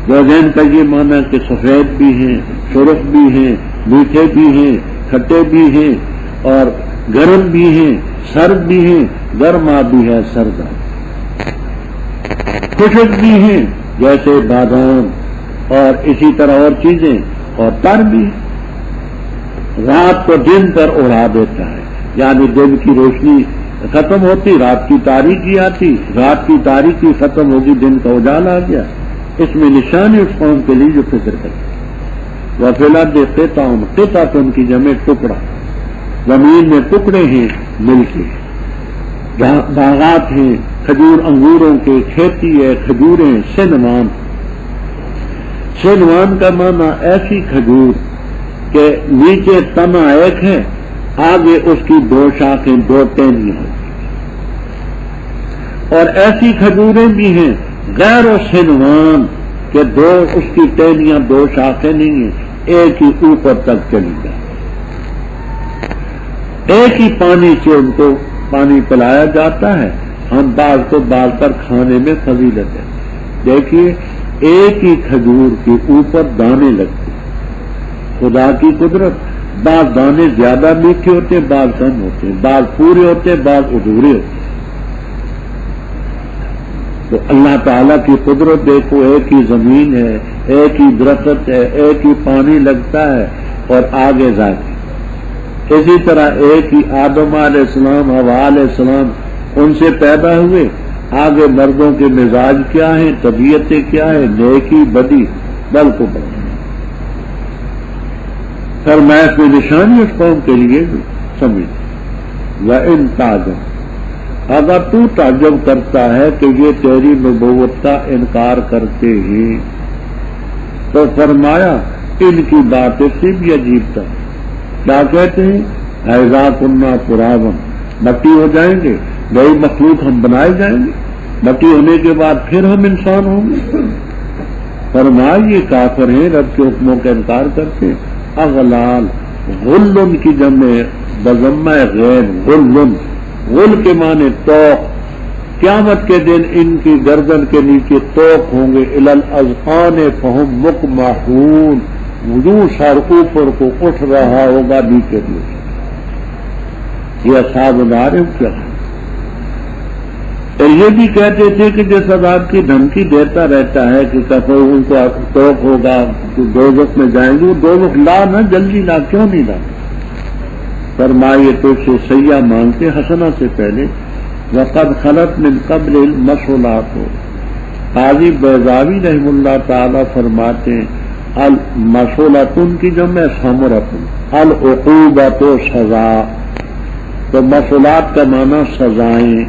زوجین کا یہ معنی ہے کہ سفید بھی ہیں، سرخ بھی ہیں، میٹھے بھی ہیں، کھٹے بھی ہیں، اور گرم بھی ہیں، سرد بھی ہیں، گرما بھی ہے، سرد خشک بھی ہیں جیسے بادام، اور اسی طرح اور چیزیں، اور تر بھی. رات کو دن پر اڑا دیتا ہے، یعنی دن کی روشنی ختم ہوتی، رات کی تاریکی آتی، رات کی تاریکی ختم ہوگی، دن کا اجالا آ گیا. اس میں نشانی اس قوم کے لیے جو فکر کرتے. وہ فیلاد قطع تو ان کی جمع ٹکڑا، زمین میں ٹکڑے ہیں مل کے، باغات ہیں کھجور انگوروں کے، کھیتی ہے کھجوریں. سنوان، سنوان کا معنی ایسی کھجور کہ نیچے تنا ایک ہے، آگے اس کی دو شاخیں، دو ٹہنیاں ہیں. اور ایسی کھجوریں بھی ہیں غیر و سنوان کہ دو اس کی ٹہنیاں، دو شاخیں نہیں ہیں، ایک ہی اوپر تک چلی جائے. ایک ہی پانی سے ان کو پانی پلایا جاتا ہے. ہم بعض کو بعض پر کھانے میں فضیلت ہے. دیکھیے ایک ہی کھجور کے اوپر دانے لگتے، خدا کی قدرت. بعض دانے زیادہ میٹھے ہوتے ہیں، بعض کم ہوتے ہیں، بعض پورے ہوتے ہیں، بعض ادھورے ہوتے ہیں. تو اللہ تعالیٰ کی قدرت دیکھو، ایک ہی زمین ہے، ایک ہی درخت ہے، ایک ہی پانی لگتا ہے، اور آگے ذاتی. اسی طرح ایک ہی آدم علیہ السلام، حوا علیہ السلام، ان سے پیدا ہوئے. آگے مردوں کے مزاج کیا ہیں، طبیعتیں کیا ہیں، نیکی بدی بلکہ بدی. فرمایا کوئی نشانی اس قوم کے لیے سمجھ. وَإِن تَعْجَبْ، اگر تو تعجب کرتا ہے کہ یہ تیری نبوت کا انکار کرتے ہیں، تو فرمایا ان کی باتیں سے بھی عجیب تھا. کیا کہتے ہیں؟ اَإِذَا كُنَّا تُرَابًا، مٹی ہو جائیں گے، نئی مخلوق ہم بنائے جائیں گے، مٹی ہونے کے بعد پھر ہم انسان ہوں گے. فرمایا یہ کافر ہیں، رب کے حکموں کا انکار کرتے. اغلال، غل کی جمع بضمہ غین، غل، غل کے معنی توق. قیامت کے دن ان کی گردن کے نیچے توق ہوں گے. الی الاذقان فہم مقمحون، وجوہ سر اوپر کو اٹھ رہا ہوگا نیچے نیچے. یہ اصحاب النار کیا ہے. اور یہ بھی کہتے تھے کہ جس عذاب کی دھمکی دیتا رہتا ہے کہ کہتے ان کو توق ہوگا، دوزخ میں جائیں گے. وہ دوزخ لا نہ، جلدی لا، کیوں نہیں لا؟ فرمائیے تو سے سیاح مانگتے حسنہ سے پہلے. وقد خلت من قبل المسولات. قاضی بیضاوی رحم اللہ تعالی فرماتے ہیں المسولتن کی جمع ثمرتن، العقوبۃ سزا. تو مسولات کا معنی سزائیں،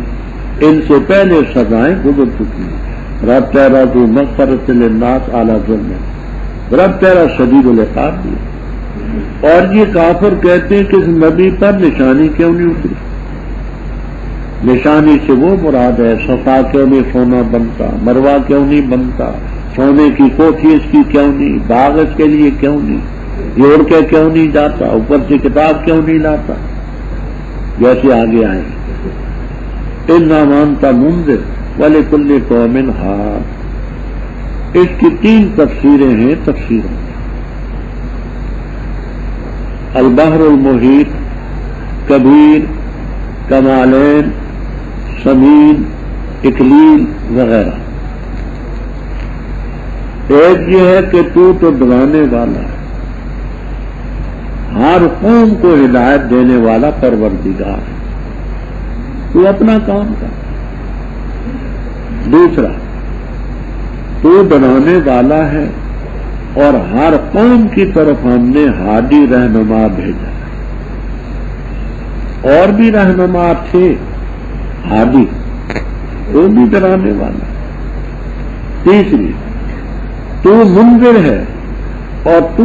ان سے پہلے سزائیں گزر چکی ہیں. رب تیرا جو مغفرت للناس اعلی ظلم، رب تیرا شدید العقاب بھی. اور یہ کافر کہتے ہیں کہ اس نبی پر نشانی کیوں نہیں اتری. نشانی سے وہ مراد ہے صفا کیوں نہیں سونا بنتا، مروا کیوں نہیں بنتا، سونے کی کوٹھی اس کی کیوں نہیں، باغ اس کے لیے کیوں نہیں، جوڑ کے کیوں نہیں جاتا، اوپر سے کتاب کیوں نہیں لاتا. جیسے آگے آئیں اِنَّا مَنْتَ مُنذِرٌ وَلِكُلِّ قَوْمٍ هَادٍ. اس کی 3 تفسیریں ہیں. تفسیریں البحر المحیط، کبیر، کمالین، سمین، اکلیل وغیرہ. ایک یہ ہے کہ تو ڈرانے والا ہے، ہر قوم کو ہدایت دینے والا پروردگار ہے، تو اپنا کام کر. دوسرا، تو ڈرانے والا ہے اور ہر قوم کی طرف ہم نے ہادی رہنما بھیجا. اور بھی رہنما تھے، ہادی وہ بھی ڈرانے والا. تیسری، تو منذر ہے اور تو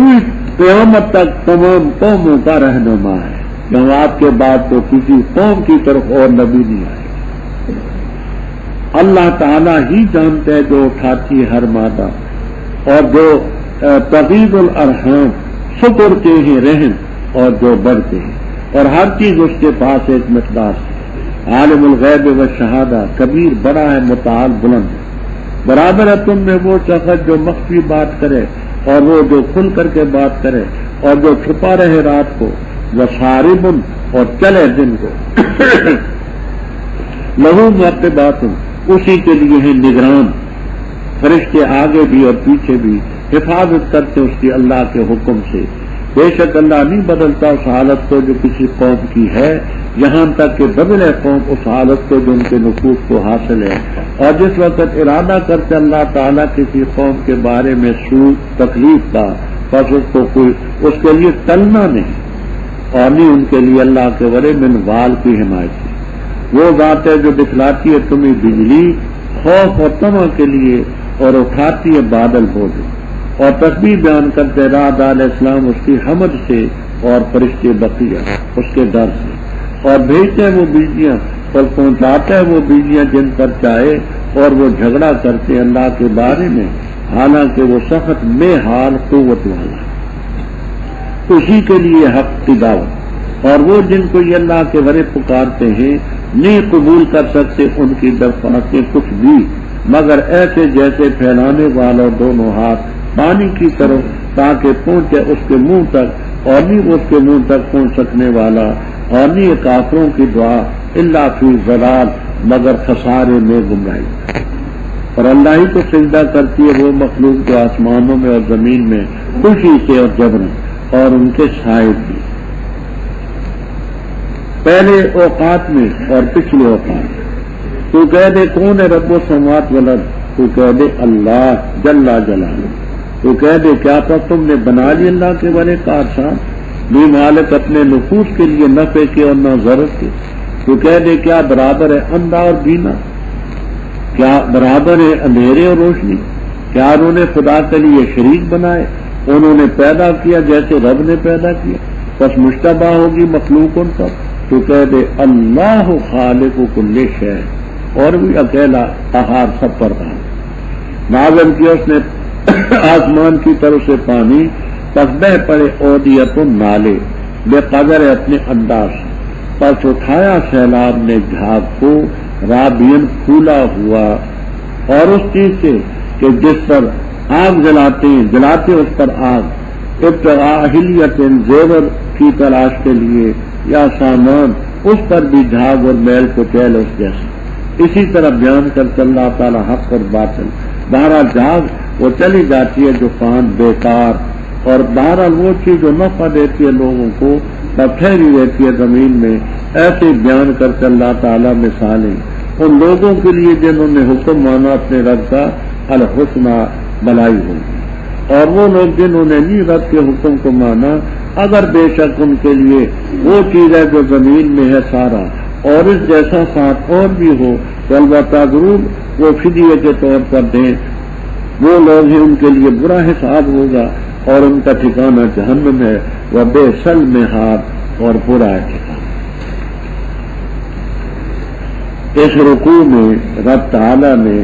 قیامت تک تمام قوموں کا رہنما ہے. جماعت کے بعد تو کسی قوم کی طرف اور نبی نہیں آئے. اللہ تعالیٰ ہی جانتے ہے جو اٹھاتی ہے ہر مادہ، اور جو تغیب الارحام سکڑتے ہیں رحم، اور جو بڑھتے ہیں، اور ہر چیز اس کے پاس ایک مقدار ہے. عالم الغیب و شہادہ، کبیر بڑا ہے، متعال بلند ہے۔ برابر ہے تم میں وہ شخص جو مخفی بات کرے اور وہ جو کھل کر کے بات کرے اور جو چھپا رہے رات کو، وصارب اور چلے دن کو۔ لہو معقبات، اسی کے لیے ہیں نگران، فرشتے آگے بھی اور پیچھے بھی حفاظت کرتے اس کی اللہ کے حکم سے۔ بے شک اللہ نہیں بدلتا اس حالت کو جو کسی قوم کی ہے، یہاں تک کہ بدلے قوم اس حالت کو جو ان کے نفوذ کو حاصل ہے۔ اور جس وقت ارادہ کرتے اللہ تعالیٰ کسی قوم کے بارے میں سوء تکلیف کا، بس اس کے لیے ٹلنا نہیں، اور نہیں ان کے لیے اللہ کے ورے من وال کی حمایت کی۔ وہ ذات ہے جو دکھلاتی ہے تمہیں بجلی خوف اور طمع کے لیے اور اٹھاتی ہے بادل بوجھ، اور تسبیح بیان کرتے رات علیہ السلام اس کی حمد سے اور فرشتے بقیہ اس کے در سے، اور بھیجتے ہیں وہ بیجیاں اور پہنچاتے ہیں وہ بیجیاں جن پر چاہے، اور وہ جھگڑا کرتے اللہ کے بارے میں حالانکہ وہ سخت میں حال قوت والا، اسی کے لیے حق کی دعوت۔ اور وہ جن کو یہ اللہ کے ورے پکارتے ہیں نہیں قبول کر سکتے ان کی درخواستیں کچھ بھی، مگر ایسے جیسے پھیلانے والوں دونوں ہاتھ پانی کی طرف تاکہ پہنچے اس کے منہ تک، اور نہیں اس کے منہ تک پہنچ سکنے والا، اور نہیں کافروں کی دعا الا فی ضلال مگر خسارے میں گمراہی۔ اور اللہ ہی کو سجدہ کرتی ہے وہ مخلوق جو آسمانوں میں اور زمین میں خوشی سے اور جبرن، اور ان کے شاہد بھی پہلے اوقات میں اور پچھلے اوقات میں۔ تو کہہ دے کون ہے رب السماوات والارض، تو کہہ دے اللہ جل جلالہ۔ تو کہہ دے کیا تھا تم نے بنا لی اللہ کے بڑے کارساز، بھی مالک اپنے نفوذ کے لیے نفع کے اور نہ ضرورت کے۔ تو کہہ دے کیا برابر ہے اندھا اور بینا، کیا برابر ہے اندھیرے اور روشنی، کیا انہوں نے خدا کے لیے شریک بنائے، انہوں نے پیدا کیا جیسے رب نے پیدا کیا، بس مشتبہ ہوگی مخلوق ان پر۔ تو کہہ دے اللہ خالق کل شے، اور بھی اکیلا قہار سب پر رہا۔ نازل کیا اس نے آسمان کی طرف سے پانی، پس بہ پڑے اودیت نالے بے قدر اپنے انداز سے، پس اٹھایا سیلاب نے جھاگ کو رابین پھولا ہوا، اور اس چیز سے کہ جس پر آگ جلاتے اس پر آگ، ابتغاء حلیت زیور کی تلاش کے لیے یا سامان، اس پر بھی جھاگ اور میل کو تیل اس جیسے۔ اسی طرح بیان کرتے اللہ تعالیٰ حق اور باطل۔ بہرحال جھاگ وہ چلی جاتی ہے جو کان بیکار، اور بہرحال وہ چیز جو نفع دیتی ہے لوگوں کو تب ٹھہری رہتی ہے زمین میں۔ ایسے بیان کرتے اللہ تعالیٰ مثالیں ان لوگوں کے لیے جنہوں نے حکم مانا اپنے رب کا، الحسنہ بلائی ہوگی، اور وہ لوگ جنہوں نے نہیں رب کے حکم کو مانا، اگر بے شک ان کے لیے وہ چیز ہے جو زمین میں ہے سارا، اور اس جیسا ساتھ اور بھی ہو تو البتہ ضرور وہ فدیے کے طور پر دیں۔ وہ لوگ ہیں ان کے لیے برا حساب ہوگا، اور ان کا ٹھکانہ جہنم ہے، وہ بے سل میں ہاتھ اور برا ہے ٹھکانہ۔ اس رکوع میں رب تعالی نے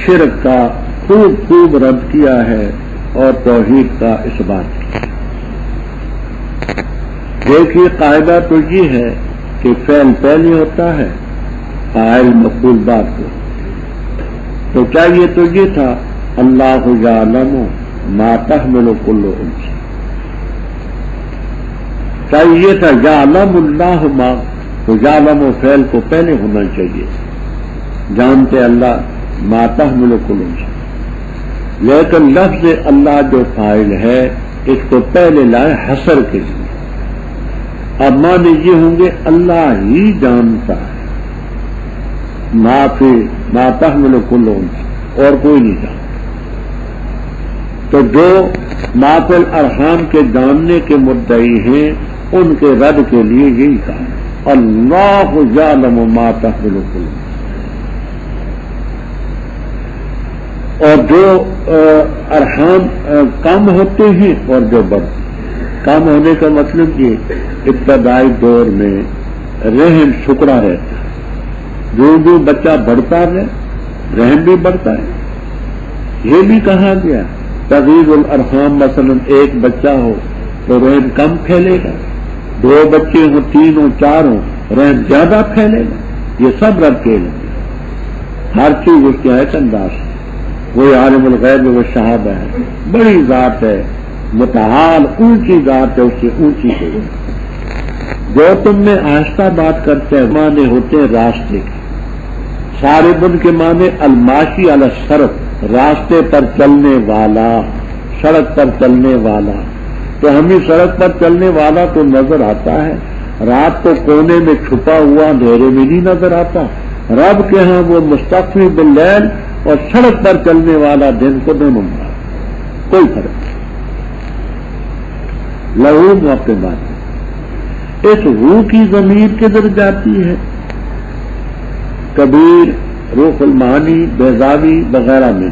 شرک کا خوب رد کیا ہے اور توحید کا اثبات کیا۔ دیکھیے قاعدہ تو یہ ہے کہ فعل پہلے ہوتا ہے فاعل مفعول بعد کو، تو چاہیے تو یہ تھا اللہ یعلم ما تحمل کل انثی، چاہیے یہ تھا یعلم اللہ ما، تو یعلم و فعل کو پہلے ہونا چاہیے، جانتے اللہ ما تحمل کل انثی، لیکن لفظ اللہ جو فاعل ہے اس کو پہلے لائے حصر کے لیے۔ اب معنی یہ ہوں گے اللہ ہی جانتا ہے، ما تحمل کل انثی، اور کوئی نہیں جانتا۔ تو جو ما فی الارحام کے جاننے کے مدعی ہیں ان کے رد کے لیے یہی کہا اللہ یعلم ما تحمل کل انثی۔ اور جو ارحام کم ہوتے ہیں اور جو بڑھتے ہیں، کم ہونے کا مطلب یہ ابتدائی دور میں رحم سکڑا رہتا ہے، جو بچہ بڑھتا ہے رحم بھی بڑھتا ہے۔ یہ بھی کہا گیا تغییر الارحام، مثلا ایک بچہ ہو تو رحم کم پھیلے گا، 2 بچے ہوں 3 ہوں 4 ہوں رحم زیادہ پھیلے گا. یہ سب رب کے علم ہے. ہر چیز اس کے ایک انداز ہے. وہی عالم الغیب و شہادہ ہے. بڑی ذات ہے, متعال اونچی ذات ہے, اس سے اونچی ہے. جو تم میں آہستہ بات کرتے ہیں معنی ہوتے ہیں راستے کے. سارے بن کے معنی الماشی علی السرف, راستے پر چلنے والا, سڑک پر چلنے والا. تو ہمیں سڑک پر چلنے والا تو نظر آتا ہے, رات کو کونے میں چھپا ہوا اندھیرے میں نہیں نظر آتا. رب کے ہاں وہ مستقفی باللیل اور سڑک پر چلنے والا دن کو دونوں مراد, کوئی فرق نہیں. لہو موقع بات اس روح کی ضمیر کدھر جاتی ہے؟ کبیر, روح المعانی, بیضاوی وغیرہ میں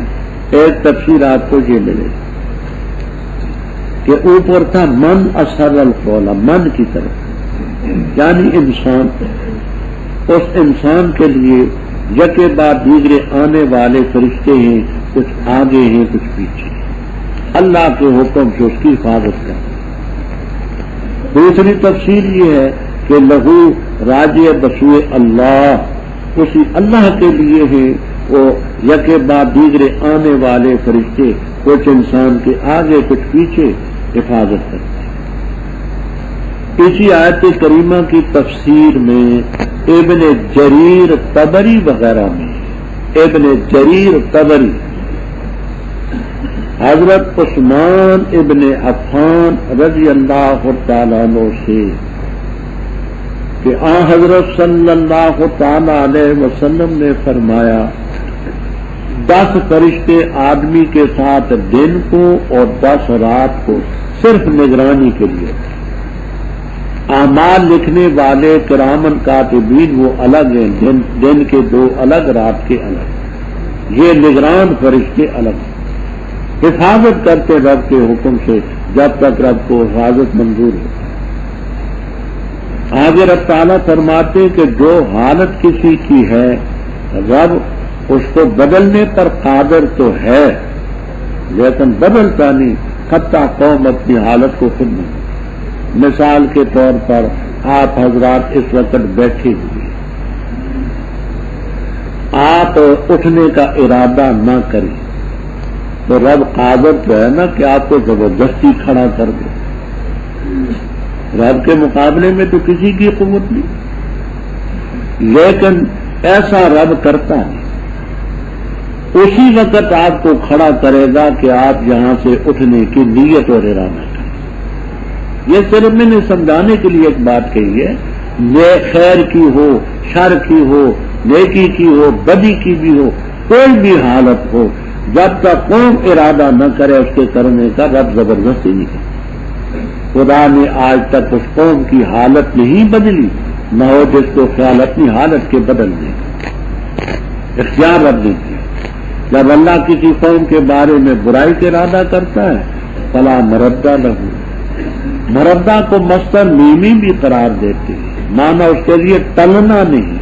ایک تفسیر آپ کو یہ ملے کہ اوپر تھا من اثر القول, من کی طرف, یعنی انسان. اس انسان کے لیے یکے بعد دوسرے آنے والے فرشتے ہیں, کچھ آگے ہیں کچھ پیچھے. اللہ کے حکم سے اس کی حفاظت کریں. دوسری تفسیر یہ ہے کہ لہو راجع بسوئے اللہ, اسی اللہ کے لیے ہیں وہ یکے بعد دوسرے آنے والے فرشتے, کچھ انسان کے آگے کچھ پیچھے حفاظت کرتے ہیں. اسی آیت کریمہ کی تفسیر میں ابن جریر طبری وغیرہ میں, ابن جریر طبری حضرت عثمان ابن عفان رضی اللہ تعالیٰ عنہ سے کہ حضرت صلی اللہ تعالیٰ علیہ وسلم نے فرمایا 10 فرشتے آدمی کے ساتھ دن کو اور 10 رات کو صرف نگرانی کے لیے. اعمال لکھنے والے کرامن کاتبین وہ الگ ہیں, دن کے 2 الگ, رات کے الگ. یہ نگران فرشتے الگ, حفاظت کرتے رب کے حکم سے جب تک رب کو حفاظت منظور ہو. آگے رب تعالیٰ فرماتے کہ جو حالت کسی کی ہے رب اس کو بدلنے پر قادر تو ہے لیکن بدلتا نہیں. خطہ قوم اپنی حالت کو خود نہیں. مثال کے طور پر آپ حضرات اس وقت بیٹھے ہوئے, آپ اٹھنے کا ارادہ نہ کریں تو رب قادر تو ہے نا کہ آپ کو زبردستی کھڑا کر دے. رب کے مقابلے میں تو کسی کی قوت نہیں, لیکن ایسا رب کرتا نہیں. اسی وقت آپ کو کھڑا کرے گا کہ آپ یہاں سے اٹھنے کی نیت اور ارادہ کریں. یہ صرف میں نے سمجھانے کے لیے ایک بات کہی ہے. یہ خیر کی ہو, شر کی ہو, نیکی کی ہو, بدی کی بھی ہو, کوئی بھی حالت ہو, جب تک قوم ارادہ نہ کرے اس کے کرنے کا رب زبردستی نہیں کرتا. خدا نے آج تک اس قوم کی حالت نہیں بدلی, نہ ہو جس کو خیال اپنی حالت کے بدلنے کا اختیار رب نے کیا. جب اللہ کسی قوم کے بارے میں برائی کا ارادہ کرتا ہے فلا مردہ لہو, مردہ کو مصدر میمی بھی قرار دیتے ہیں, مانا اس کے لیے ٹلنا نہیں,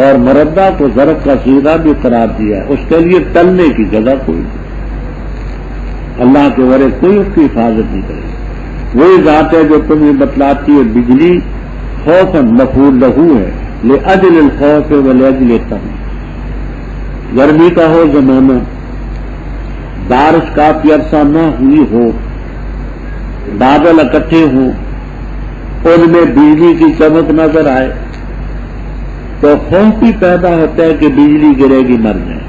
اور مردہ کو ظرف کا صیغہ بھی قرار دیا ہے, اس کے لیے ٹلنے کی جگہ کوئی نہیں. اللہ کے ورے کوئی اس کی حفاظت نہیں کرے. وہی ذات ہے جو تمہیں بتلاتی ہے بجلی خوفاً مفعول لہو ہے, لأجل الخوف ولأجل التقوی. گرمی کا ہو زمانہ, بارش کافی عرصہ نہ ہوئی ہو, بادل اکٹھے ہوں, ان میں بجلی کی چمک نظر آئے تو خوف بھی پیدا ہوتا ہے کہ بجلی گرے گی مر جائے.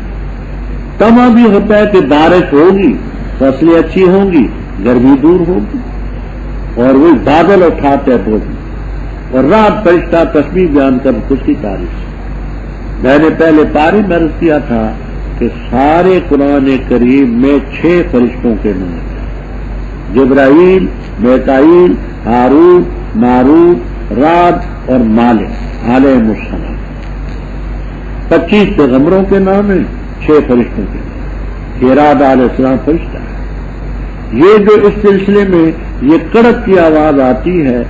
تما بھی ہوتا ہے کہ بارش ہوگی, فصلیں اچھی ہوں گی, گرمی دور ہوگی. اور وہ بادل اٹھاتے ہیں اور رات فرشتہ تسبیح بیان کر خود کی تعریف. میں نے پہلے پاری میں عرض کیا تھا کہ سارے قرآن کریم میں 6 فرشتوں کے نام ہیں: جبرائیل, میکائیل, ہاروت, ماروت, راد اور مالک علیہم السلام. 25 پیغمبروں کے نام ہیں, 6 فرشتوں کے نام. اراد علیہ السلام فرشتہ ہے. یہ جو اس سلسلے میں یہ کڑک کی آواز آتی ہے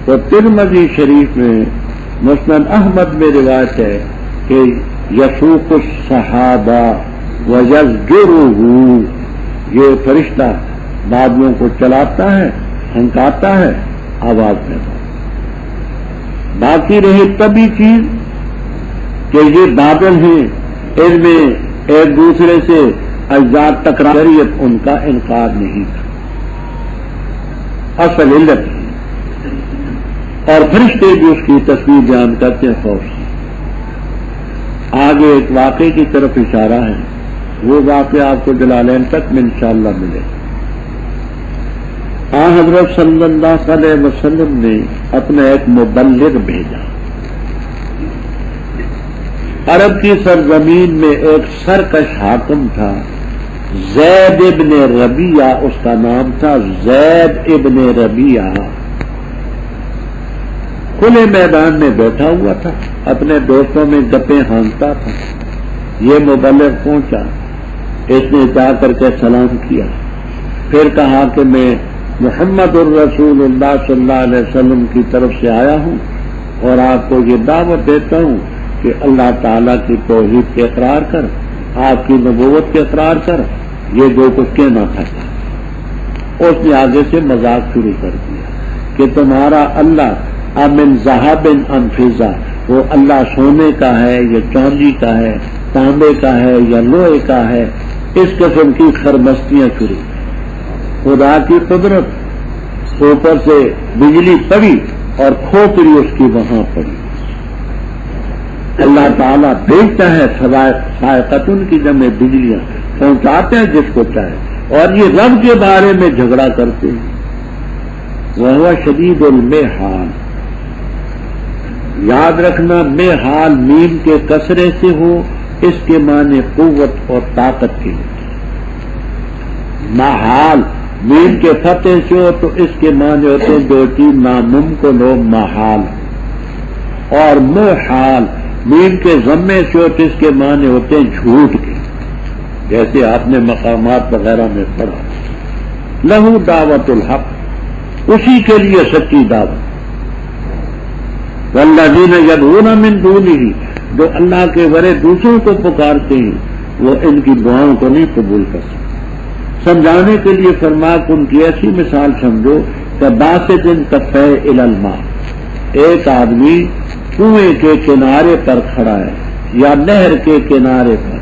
تو ترمذی شریف میں مسند احمد میں روایت ہے کہ یسوق الصحابہ ویزجرہ, یہ فرشتہ بادلوں کو چلاتا ہے, ہنکاتا ہے آواز پیدا ہو. باقی رہے تبھی چیز کہ یہ بادل ہیں، ان میں ایک دوسرے سے اجزاء تکراریت ان کا انکار نہیں تھا، اصل علت ہے. اور فرشتے بھی اس کی تصویر بیان کرتے ہیں خوف سے. آگے ایک واقعے کی طرف اشارہ ہے، وہ واقعہ آپ کو جلالین تک میں انشاءاللہ ملے. حضرت صلی اللہ علیہ وسلم نے اپنا ایک مبلغ بھیجا. عرب کی سرزمین میں ایک سرکش حاکم تھا، زید ابن ربیعہ اس کا نام تھا. زید ابن ربیعہ کھلے میدان میں بیٹھا ہوا تھا، اپنے دوستوں میں گپیں ہانکتا تھا. یہ مبلغ پہنچا، اس نے جا کر کے سلام کیا، پھر کہا کہ میں محمد الرسول اللہ صلی اللہ علیہ وسلم کی طرف سے آیا ہوں اور آپ کو یہ دعوت دیتا ہوں کہ اللہ تعالیٰ کی توحید کے اقرار کر، آپ کی نبوت کے اقرار کر. یہ جو کچھ کہنا تھا. اس نے آگے سے مذاق شروع کر دیا کہ تمہارا اللہ امن ذہب ام فضہ، وہ اللہ سونے کا ہے یا چاندی کا ہے، تانبے کا ہے یا لوہے کا ہے. اس قسم کی خرمستیاں شروع. خدا کی قدرت، اوپر سے بجلی پڑی اور کھوپڑی اس کی وہاں پڑی. اللہ تعالیٰ بھیجتا ہے صاعقۃ کی جمع بجلیاں، پہنچاتے ہیں جس کو چاہے، اور یہ رب کے بارے میں جھگڑا کرتے ہیں. وہ شدید المحال. یاد رکھنا محال میم کے کسرے سے ہو، اس کے معنی قوت اور طاقت کے ہوتے. محال میم کے فتح سے ہو تو اس کے معنی ہوتے ہیں جو چیز ناممکن ہو، محال. اور محال میم کے ضمے سے ہو تو اس کے معنی ہوتے ہیں جھوٹ کے، جیسے آپ نے مقامات وغیرہ میں پڑھا. لہو دعوت الحق، اسی کے لیے سچی دعوت. والذین یدعون من دونہ، جو اللہ کے ورے دوسروں کو پکارتے ہیں وہ ان کی دعاؤں کو نہیں قبول کر سکتے. سمجھانے کے لیے فرمایا کہ ان کی ایسی مثال سمجھو کہ باسط کفیہ الی الماء، ایک آدمی کنویں کے کنارے پر کھڑا ہے یا نہر کے کنارے پر،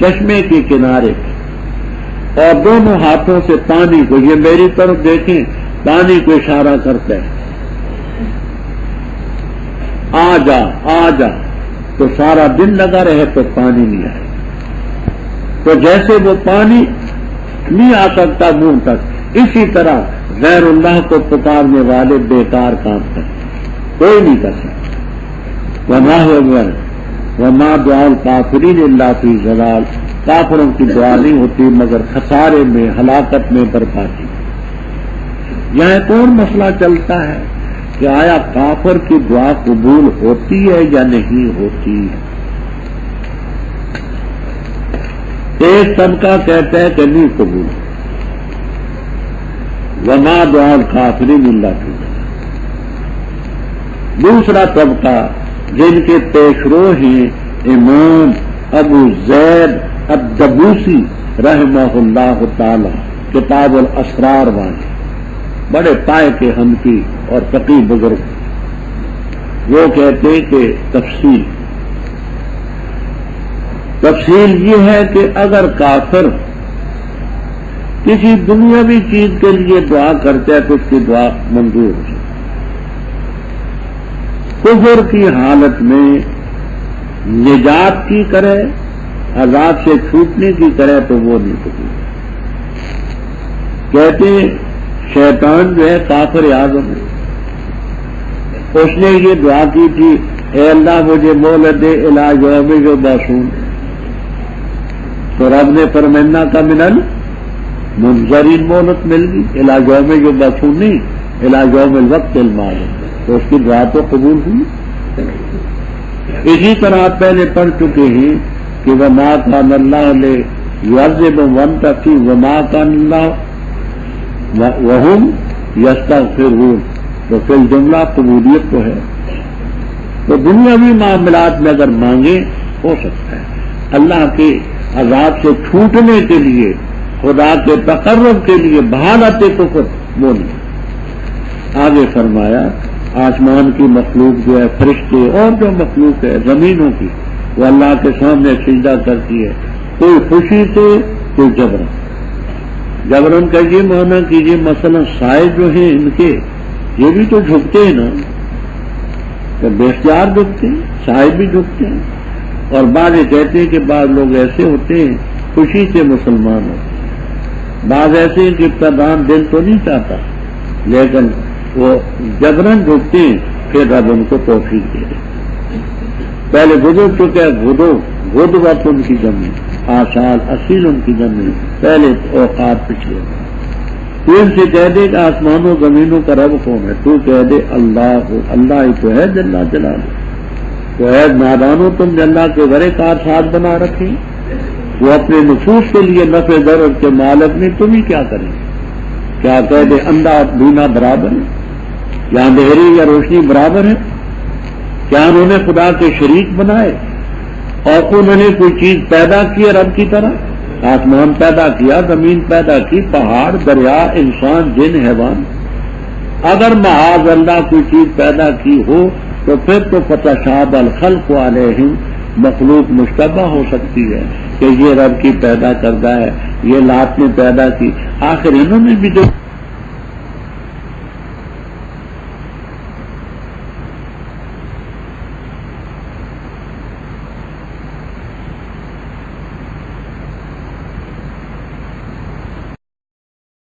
چشمے کے کنارے پر، اور دونوں ہاتھوں سے پانی کو، یہ میری طرف دیکھیں، پانی کو اشارہ کرتا ہے، آ جا آ جا. تو سارا دن لگا رہے تو پانی نہیں آئے. تو جیسے وہ پانی نہیں آ سکتا منہ تک، اسی طرح غیر اللہ کو پکارنے والے بیکار کام کرتے، کوئی نہیں کر سکتا. وما دعاء الکافرین الا فی ضلال، کافروں کی دعا نہیں ہوتی مگر خسارے میں، ہلاکت میں، بربادی. یہاں کون مسئلہ چلتا ہے کہ آیا کافر کی دعا قبول ہوتی ہے یا نہیں ہوتی. ایک طبقہ کہتا ہے کہ نہیں قبول. وما دعاء الکافرین الا فی ضلال. دوسرا طبقہ جن کے پیشرو ہیں امام ابو زید الدبوسی رحمہ اللہ تعالی، کتاب الاسرار والے، بڑے پائے کے حنفی اور فقیہ بزرگ، وہ کہتے ہیں کہ تفصیل یہ ہے کہ اگر کافر کسی دنیاوی چیز کے لیے دعا کرتا ہے تو اس کی دعا منظور ہو جائے. کفر کی حالت میں نجات کی کرے، عذاب سے چھوٹنے کی کرے تو وہ نہیں قبول. کہتے ہیں شیطان جو ہے کافر اعظم ہے، اس نے یہ دعا کی تھی اے اللہ مجھے مہلت دے الی یوم یبعثون، تو رب نے فرمایا کا منل منظرین مہلت مل گئی، الی یوم یبعثون نہیں، الی یوم الوقت المعلوم، تو اس کی دعا تو قبول ہوئی. اسی طرح آپ پہلے پڑھ چکے ہیں کہ وما کان اللہ لیعذب من تقی وما کان اللہ وہم یستغفرون، تو پھر جملہ قبولیت تو ہے. تو دنیاوی معاملات میں اگر مانگے ہو سکتا ہے، اللہ کے عذاب سے چھوٹنے کے لیے، خدا کے تقرب کے لیے، بحالت کفر وہ نہیں. آگے فرمایا آسمان کی مخلوق جو ہے فرشتے اور جو مخلوق ہے زمینوں کی وہ اللہ کے سامنے سجدہ کرتی ہے، کوئی خوشی سے کوئی جبرن۔ جبرن کا یہ معنی کیجیے مثلا سائے جو ہیں ان کے یہ بھی تو جھکتے ہیں نا، تو بے اختیار جھکتے ہیں، سائے بھی جھکتے ہیں، اور بعض یہ کہتے ہیں کہ بعض لوگ ایسے ہوتے ہیں خوشی سے مسلمان ہوتے ہیں، بعض ایسے ہیں کہ ابتدان دل تو نہیں چاہتا لیکن وہ جبرن جھکتے ہیں، پھر رب ان کو توفیق دے دے۔ پہلے گزر چکے غد وقت ان کی زمین، آسال اصیل ان کی زمین، پہلے اوقات پچھلے۔ تو ان سے کہہ دے کہ آسمانوں زمینوں کا رب کون ہے؟ تو کہہ دے اللہ ہو، اللہ ہی تو ہے جل جلالہ۔ تو ہے نادانو تم اللہ کے بڑے کار ساتھ بنا رکھے، وہ اپنے نفوس کے لیے نفع ضرر کے مالک نہیں، تم ہی کیا کریں؟ کیا کہہ دے اندھا دھونا برابر ہے، یا اندھیری یا روشنی برابر ہے؟ کیا انہوں نے خدا کے شریک بنائے؟ اور انہوں نے کوئی چیز پیدا کی رب کی طرح؟ آسمان پیدا کیا، زمین پیدا کی، پہاڑ، دریا، انسان، جن، حیوان۔ اگر معاذ اللہ کوئی چیز پیدا کی ہو تو پھر تو فتشابہ الخلق علیہم، مخلوق مشتبہ ہو سکتی ہے کہ یہ رب کی پیدا کردہ ہے، یہ لات نے پیدا کی، آخر انہوں نے بھی جو